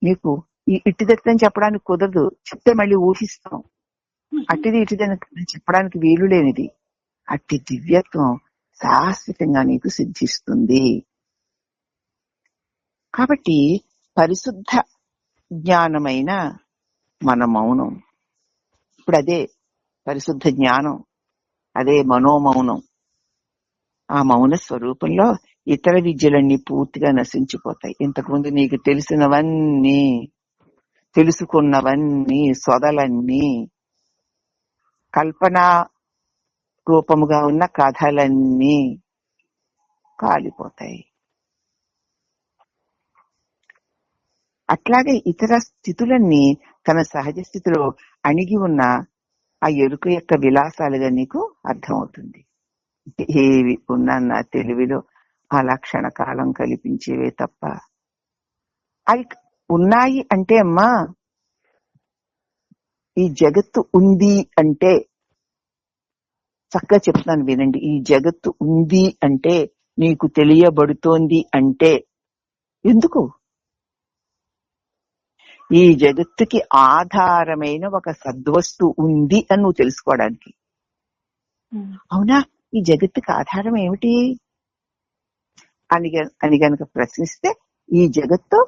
నీకు ఈ ఇట్టిదని చెప్పడానికి కుదరదు. చెప్తే మళ్ళీ ఊహిస్తాం. అట్టిది ఇట్టిదని చెప్పడానికి వీలు లేనిది. అట్టి దివ్యత్వం శాశ్వతంగా నీకు సిద్ధిస్తుంది. కాబట్టి పరిశుద్ధ జ్ఞానమైన మన మౌనం, ఇప్పుడు అదే పరిశుద్ధ జ్ఞానం, అదే మనోమౌనం. ఆ మౌన స్వరూపంలో ఇతర విద్యలన్నీ పూర్తిగా నశించిపోతాయి. ఇంతకుముందు నీకు తెలిసినవన్నీ, తెలుసుకున్నవన్నీ, సొదలన్నీ, కల్పన రూపముగా ఉన్న కథలన్నీ కాలిపోతాయి. అట్లాగే ఇతర స్థితులన్నీ తన సహజ స్థితిలో అణిగి ఉన్న ఆ ఎరుక యొక్క విలాసాలుగా నీకు అర్థమవుతుంది. ఏవి ఉన్నా నా తెలివిలో ఆ లక్షణ కాలం కల్పించేవే తప్ప అవి ఉన్నాయి అంటే అమ్మా, ఈ జగత్తు ఉంది అంటే, చక్కగా చెప్తున్నాను వినండి, ఈ జగత్తు ఉంది అంటే, నీకు తెలియబడుతోంది అంటే ఎందుకు? ఈ జగత్తుకి ఆధారమైన ఒక సద్వస్తు ఉంది అని నువ్వు తెలుసుకోవడానికి. అవునా, ఈ జగత్తుకి ఆధారం ఏమిటి అని గనక ప్రశ్నిస్తే, ఈ జగత్తు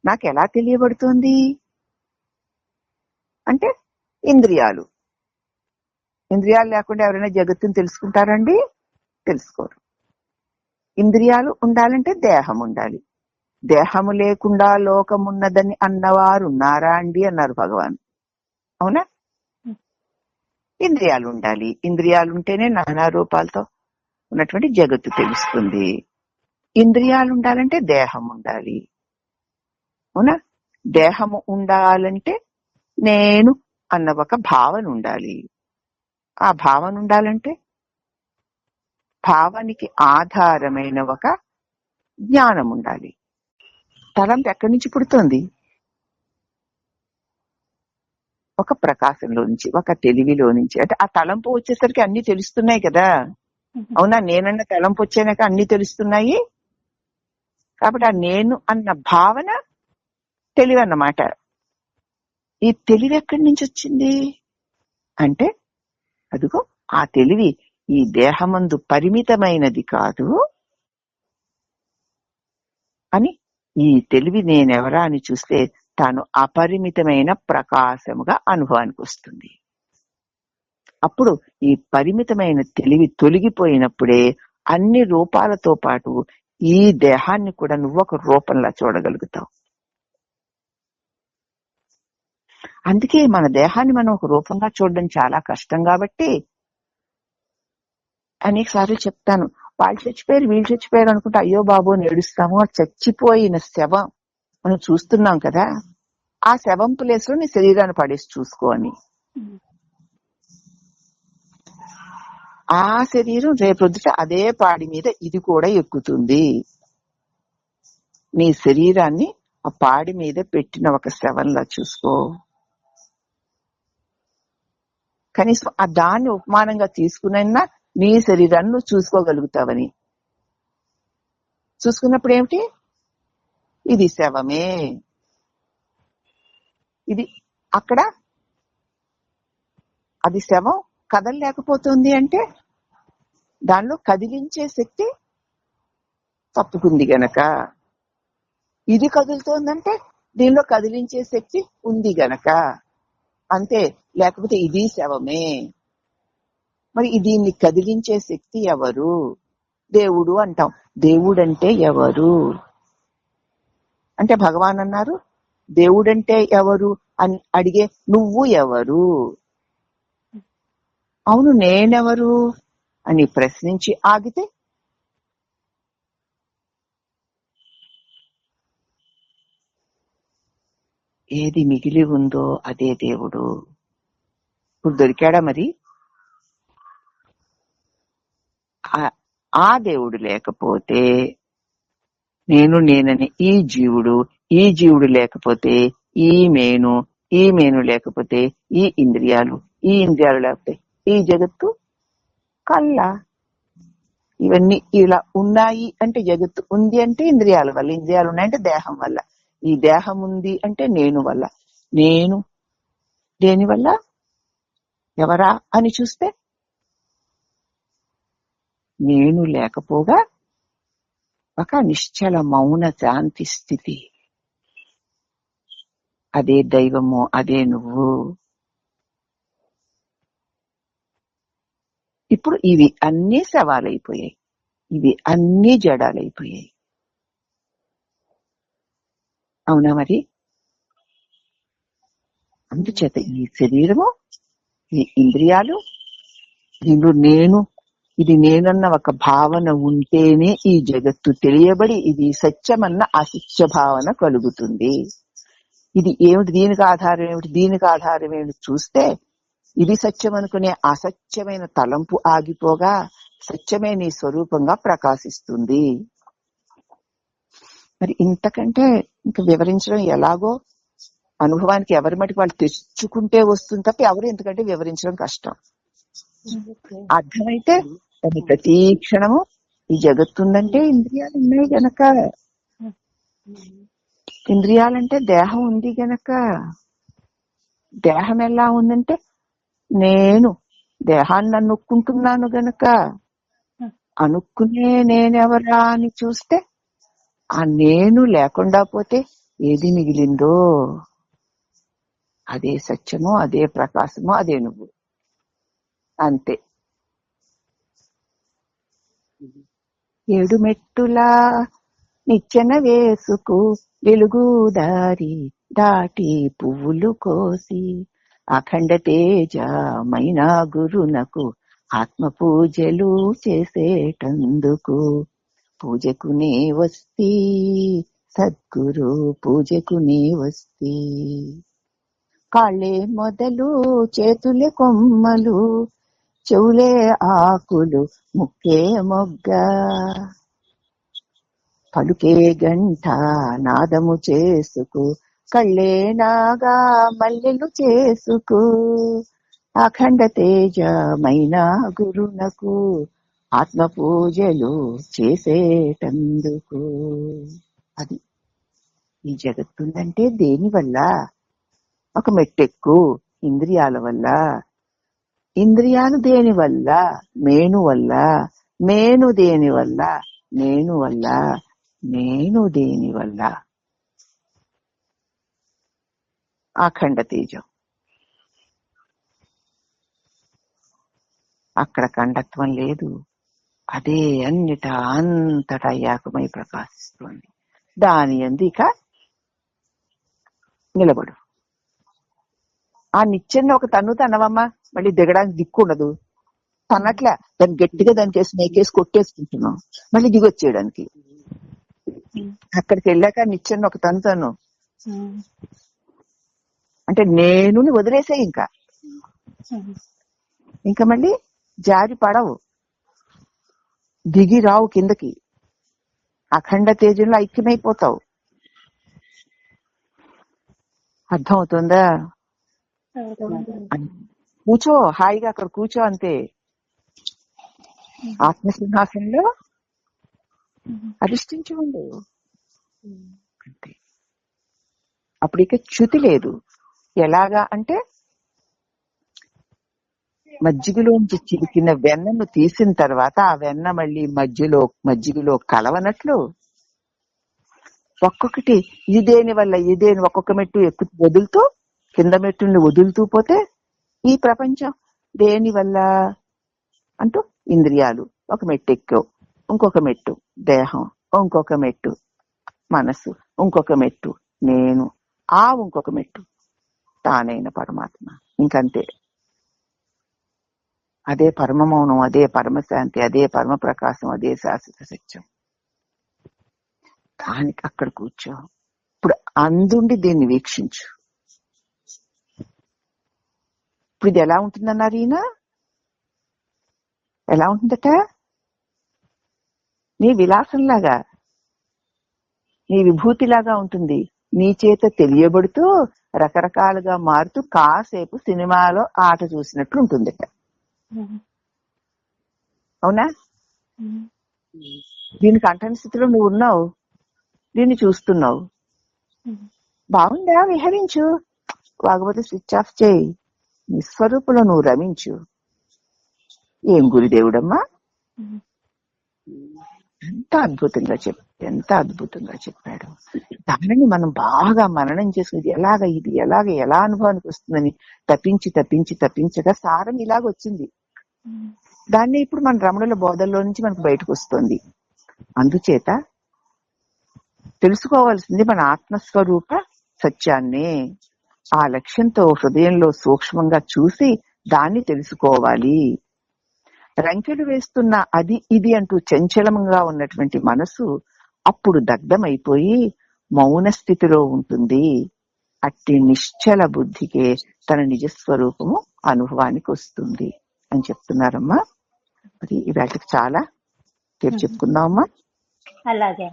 నాకు ఎలా తెలియబడుతోంది అంటే ఇంద్రియాలు. ఇంద్రియాలు లేకుండా ఎవరైనా జగత్తుని తెలుసుకుంటారండి? తెలుసుకోరు. ఇంద్రియాలు ఉండాలంటే దేహం ఉండాలి. దేహము లేకుండా లోకమున్నదని అన్నవారు ఉన్నారా అండి అన్నారు భగవాన్. అవునా? ఇంద్రియాలు ఉండాలి. ఇంద్రియాలు ఉంటేనే నానా రూపాలతో ఉన్నటువంటి జగత్తు తెలుస్తుంది. ఇంద్రియాలు ఉండాలంటే దేహం ఉండాలి. అవునా? దేహము ఉండాలంటే నేను అన్న ఒక భావన ఉండాలి. ఆ భావన ఉండాలంటే భావానికి ఆధారమైన ఒక జ్ఞానం ఉండాలి. తలంపు ఎక్కడి నుంచి పుడుతోంది? ఒక ప్రకాశంలో నుంచి, ఒక తెలివిలో నుంచి. అంటే ఆ తలంపు వచ్చేసరికి అన్ని తెలుస్తున్నాయి కదా. అవునా? నేనన్న తలంపు వచ్చాక అన్ని తెలుస్తున్నాయి. కాబట్టి ఆ నేను అన్న భావన తెలివి అన్నమాట. ఈ తెలివి ఎక్కడి నుంచి వచ్చింది అంటే, అదిగో ఆ తెలివి ఈ దేహమందు పరిమితమైనది కాదు అని, ఈ తెలివి నేనెవరా అని చూస్తే తాను అపరిమితమైన ప్రకాశముగా అనుభవానికి వస్తుంది. అప్పుడు ఈ పరిమితమైన తెలివి తొలగిపోయినప్పుడే అన్ని రూపాలతో పాటు ఈ దేహాన్ని కూడా నువ్వు ఒక రూపంలా చూడగలుగుతావు. అందుకే మన దేహాన్ని మనం ఒక రూపంగా చూడడం చాలా కష్టం. కాబట్టి అనేకసార్లు చెప్తాను, వాళ్ళు చచ్చిపోయారు వీళ్ళు చచ్చిపోయారు అనుకుంటే అయ్యో బాబు అని ఏడుస్తాము. చచ్చిపోయిన శవం మనం చూస్తున్నాం కదా, ఆ శవం ప్లేస్ లో నీ శరీరాన్ని పడేసి చూసుకో అని. ఆ శరీరం రేపొద్దుట అదే పాడి మీద ఇది కూడా ఎక్కుతుంది. నీ శరీరాన్ని ఆ పాడి మీద పెట్టిన ఒక శవంలా చూసుకో. కనీసం ఆ దాన్ని ఉపమానంగా తీసుకునైనా నీ శరీరాన్ని నువ్వు చూసుకోగలుగుతావని. చూసుకున్నప్పుడు ఏమిటి? ఇది శవమే. ఇది అక్కడ అది శవం కదలలేకపోతుంది అంటే దానిలో కదిలించే శక్తి తప్పుకుంది గనక. ఇది కదులుతోందంటే దీనిలో కదిలించే శక్తి ఉంది గనక అంతే. లేకపోతే ఇది శవమే. మరి దీన్ని కదిలించే శక్తి ఎవరు? దేవుడు అంటాం. దేవుడంటే ఎవరు అంటే భగవాన్ అన్నారు, దేవుడంటే ఎవరు అని అడిగే నువ్వు ఎవరు? అవును నేనెవరు అని ప్రశ్నించి ఆగితే ఏది మిగిలి ఉందో అదే దేవుడు. ఇప్పుడు దొరికాడా మరి? ఆ దేవుడు లేకపోతే నేనని ఈ జీవుడు లేకపోతే ఈ మేను లేకపోతే ఈ ఇంద్రియాలు లేకపోతే ఈ జగత్తు కల్లా. ఇవన్నీ ఇలా ఉన్నాయి అంటే జగత్తు ఉంది అంటే ఇంద్రియాల వల్ల, ఇంద్రియాలు ఉన్నాయంటే దేహం వల్ల. ఈ దేహం ఉంది అంటే నేను వల్ల. నేను దేని వల్ల? ఎవరా అని చూస్తే నేను లేకపోగా ఒక నిశ్చల మౌన శాంతి స్థితి. అదే దైవము, అదే నువ్వు. ఇప్పుడు ఇవి అన్నీ శవాలైపోయాయి, ఇవి అన్నీ జడాలైపోయాయి. అవునా మరి? అందుచేత ఈ శరీరము, ఈ ఇంద్రియాలు, దీనిలో నేను, ఇది నేనన్న ఒక భావన ఉంటేనే ఈ జగత్తు తెలియబడి ఇది సత్యమన్న అసత్య భావన కలుగుతుంది. ఇది ఏమిటి, దీనికి ఆధారం ఏమిటి, దీనికి ఆధారం ఏమిటి చూస్తే ఇది సత్యం అనుకునే అసత్యమైన తలంపు ఆగిపోగా సత్యమే నీ స్వరూపంగా ప్రకాశిస్తుంది. మరి ఇంతకంటే ఇంకా వివరించడం ఎలాగో అనుభవానికి ఎవరి మటుకు వాళ్ళు తెచ్చుకుంటే వస్తుంది తప్ప ఎవరు ఎందుకంటే వివరించడం కష్టం. అర్థమైతే అది ప్రతి క్షణము ఈ జగత్తుందంటే ఇంద్రియాలు ఉన్నాయి గనక, ఇంద్రియాలంటే దేహం ఉంది గనక, దేహం ఎలా ఉందంటే నేను దేహాన్ని అనుక్కుంటున్నాను గనక, అనుక్కునే నేనెవరా అని చూస్తే ఆ నేను లేకుండా పోతే ఏది మిగిలిందో అదే సత్యము, అదే ప్రకాశము, అదే నువ్వు. అంతే. 7 మెట్టులా నిచ్చెన వేసుకు వెలుగు దారి దాటి పువ్వులు కోసి అఖండ తేజమైన గురునకు ఆత్మ పూజలు చేసేటందుకు పూజకునే వస్తీ సద్గురు పూజకునే వస్తీ. కాళ్ళే మొదలు చేతులే కొమ్మలు చెవులే ఆకులు ముక్కే మొగ్గ పలుకే గంట నాదము చేసుకు కళ్ళే నాగా మల్లెలు చేసుకు అఖండ తేజమైన గురునకు ఆత్మ పూజలు చేసేటందుకు. అది ఈ జగత్తుందంటే దేని వల్ల? ఒక మెట్టెక్కు ఇంద్రియాల వల్ల. ఇంద్రియాలు దేని వల్ల? మేను వల్ల. మేను దేని వల్ల? నేను వల్ల. నేను దేని వల్ల? అఖండ తేజం. అక్కడ ఖండత్వం లేదు, అదే అన్నిటా అంతటా ఏకమై ప్రకాశిస్తుంది. దాని యందు ఇక నిలబడు. ఆ నిచ్చెన ఒక తన్ను తన్నవమ్మా, మళ్ళీ దిగడానికి దిక్కు ఉండదు. తన్నట్లే దాన్ని గట్టిగా దానికి వేసి మేకేసి కొట్టేసుకుంటున్నాం మళ్ళీ దిగొచ్చేయడానికి. అక్కడికి వెళ్ళాక నిచ్చెన ఒక తను అంటే నేను వదిలేసే ఇంకా మళ్ళీ జారి పడవు, దిగి రావు కిందకి. అఖండ తేజంలో ఐక్యమైపోతావు. అర్థం అవుతుందా? కూర్చో హాయిగా, అక్కడ కూర్చో అంతే. ఆత్మసింహాసనంలో అధిష్ఠించి ఉండు అంతే. అప్పుడు ఇక చ్యుతి లేదు. ఎలాగా అంటే మజ్జిగలోంచి చిలికిన వెన్నను తీసిన తర్వాత ఆ వెన్న మళ్ళీ మజ్జిగలో కలవనట్లు ఒక్కొక్కటి ఇదేని వల్ల ఇదేని ఒక్కొక్క మెట్టు ఎక్కు వదులుతూ కింద మెట్టుని వదులుతూ పోతే ఈ ప్రపంచం దేని వల్ల అంటూ ఇంద్రియాలు ఒక మెట్టు ఎక్కావు, ఇంకొక మెట్టు దేహం, ఇంకొక మెట్టు మనసు, ఇంకొక మెట్టు నేను, ఆ ఇంకొక మెట్టు తానైన పరమాత్మ. ఇంకంతే. అదే పరమ మౌనం, అదే పరమశాంతి, అదే పరమ ప్రకాశం, అదే శాశ్వత సత్యం. దానికి అక్కడ కూర్చో. ఇప్పుడు అందుండి దీన్ని వీక్షించు. ఇప్పుడు ఇది ఎలా ఉంటుందన్నారు ఈయన? ఎలా ఉంటుందట? నీ విలాసంలాగా, నీ విభూతిలాగా ఉంటుంది. నీ చేత తెలియబడుతూ రకరకాలుగా మారుతూ కాసేపు సినిమాలో ఆట చూసినట్లు ఉంటుందట. అవునా? దీనికి అంటని స్థితిలో నువ్వు ఉన్నావు, దీన్ని చూస్తున్నావు. బాగుందా విహరించు, కాకపోతే స్విచ్ ఆఫ్ చేయి, నిస్వరూపులో నువ్వు రమించు. ఏం గురుదేవుడమ్మా, ఎంత అద్భుతంగా ఎంత అద్భుతంగా చెప్పాడు. దానిని మనం బాగా మననం చేసుకుని ఎలా అనుభవానికి వస్తుందని తప్పించగా సారం ఇలాగ వచ్చింది. దాన్ని ఇప్పుడు మన రమణుల బోధల్లో నుంచి మనకు బయటకు వస్తుంది. అందుచేత తెలుసుకోవాల్సింది మన ఆత్మస్వరూప సత్యాన్నే. ఆ లక్ష్యంతో హృదయంలో సూక్ష్మంగా చూసి దాన్ని తెలుసుకోవాలి. రంకెలు వేస్తున్న అది ఇది అంటూ చంచలంగా ఉన్నటువంటి మనసు అప్పుడు దగ్ధమైపోయి మౌన స్థితిలో ఉంటుంది. అట్టి నిశ్చల బుద్ధికే తన నిజస్వరూపము అనుభవానికి వస్తుంది అని చెప్తున్నారమ్మా. మరి ఇవాటికి చాలా చెప్పుకుందామమ్మా. అలాగే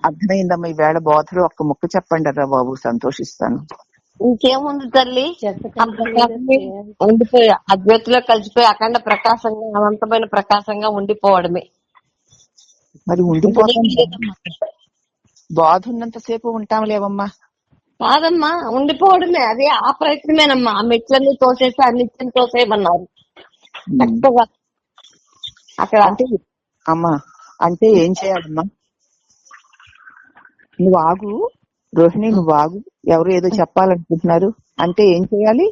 అర్థమైందమ్మా? ఈవేళ బోధలో ఒక్క ముక్క చెప్పండి రా బాబు, సంతోషిస్తాను. ఇంకేముంది తల్లి, ఉండిపోయి అద్వైతిలో కలిసిపోయి అఖండ ప్రకాశంగా అనంతమైన ప్రకాశంగా ఉండిపోవడమే. మరి ఉండిపోతాం, బోధ ఉన్నంతసేపు ఉంటాం లేవమ్మా. కాదమ్మా, ఉండిపోవడమే, అదే ఆ ప్రయత్నమేనమ్మా. ఆ మెట్లన్నీ తోసేసి అన్నిటిని తోసేయమన్నారు చక్కగా అక్కడ. అంటే అమ్మా, అంటే ఏం చేయాలమ్మా? నువ్వు ఆగు రోహిణి, నువ్వు ఆగు. ఎవరు ఏదో చెప్పాలనుకుంటున్నారు. అంటే ఏం చేయాలి?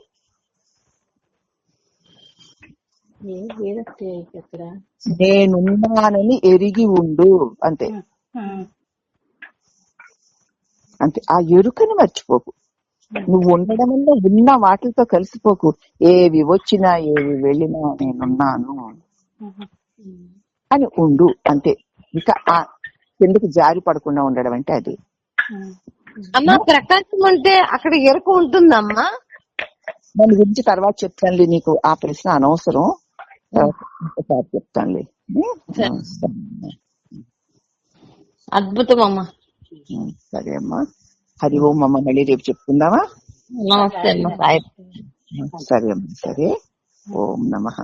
నేనున్నానని ఎరిగి ఉండు, అంతే. అంతే, ఆ ఎరుకని మర్చిపోకు. నువ్వు ఉండడం వల్ల ఉన్న వాటితో కలిసిపోకు. ఏవి వచ్చినా ఏవి వెళ్ళినా నేనున్నాను అని ఉండు, అంతే. ఇంకా ఆ కిందకి జారి పడకుండా ఉండడం అంటే అది. అమ్మా, ప్రకాశం అంటే అక్కడ ఎరుక ఉంటుందమ్మా. దాని గురించి తర్వాత చెప్తానులే, నీకు ఆ ప్రశ్న అనవసరం, ఒకసారి చెప్తానులే. అద్భుతం అమ్మా. సరే అమ్మా, హరి ఓం అమ్మ. మళ్ళీ రేపు చెప్పుకుందామా? నమస్తే అమ్మా. సరే అమ్మా, సరే. ఓం నమః.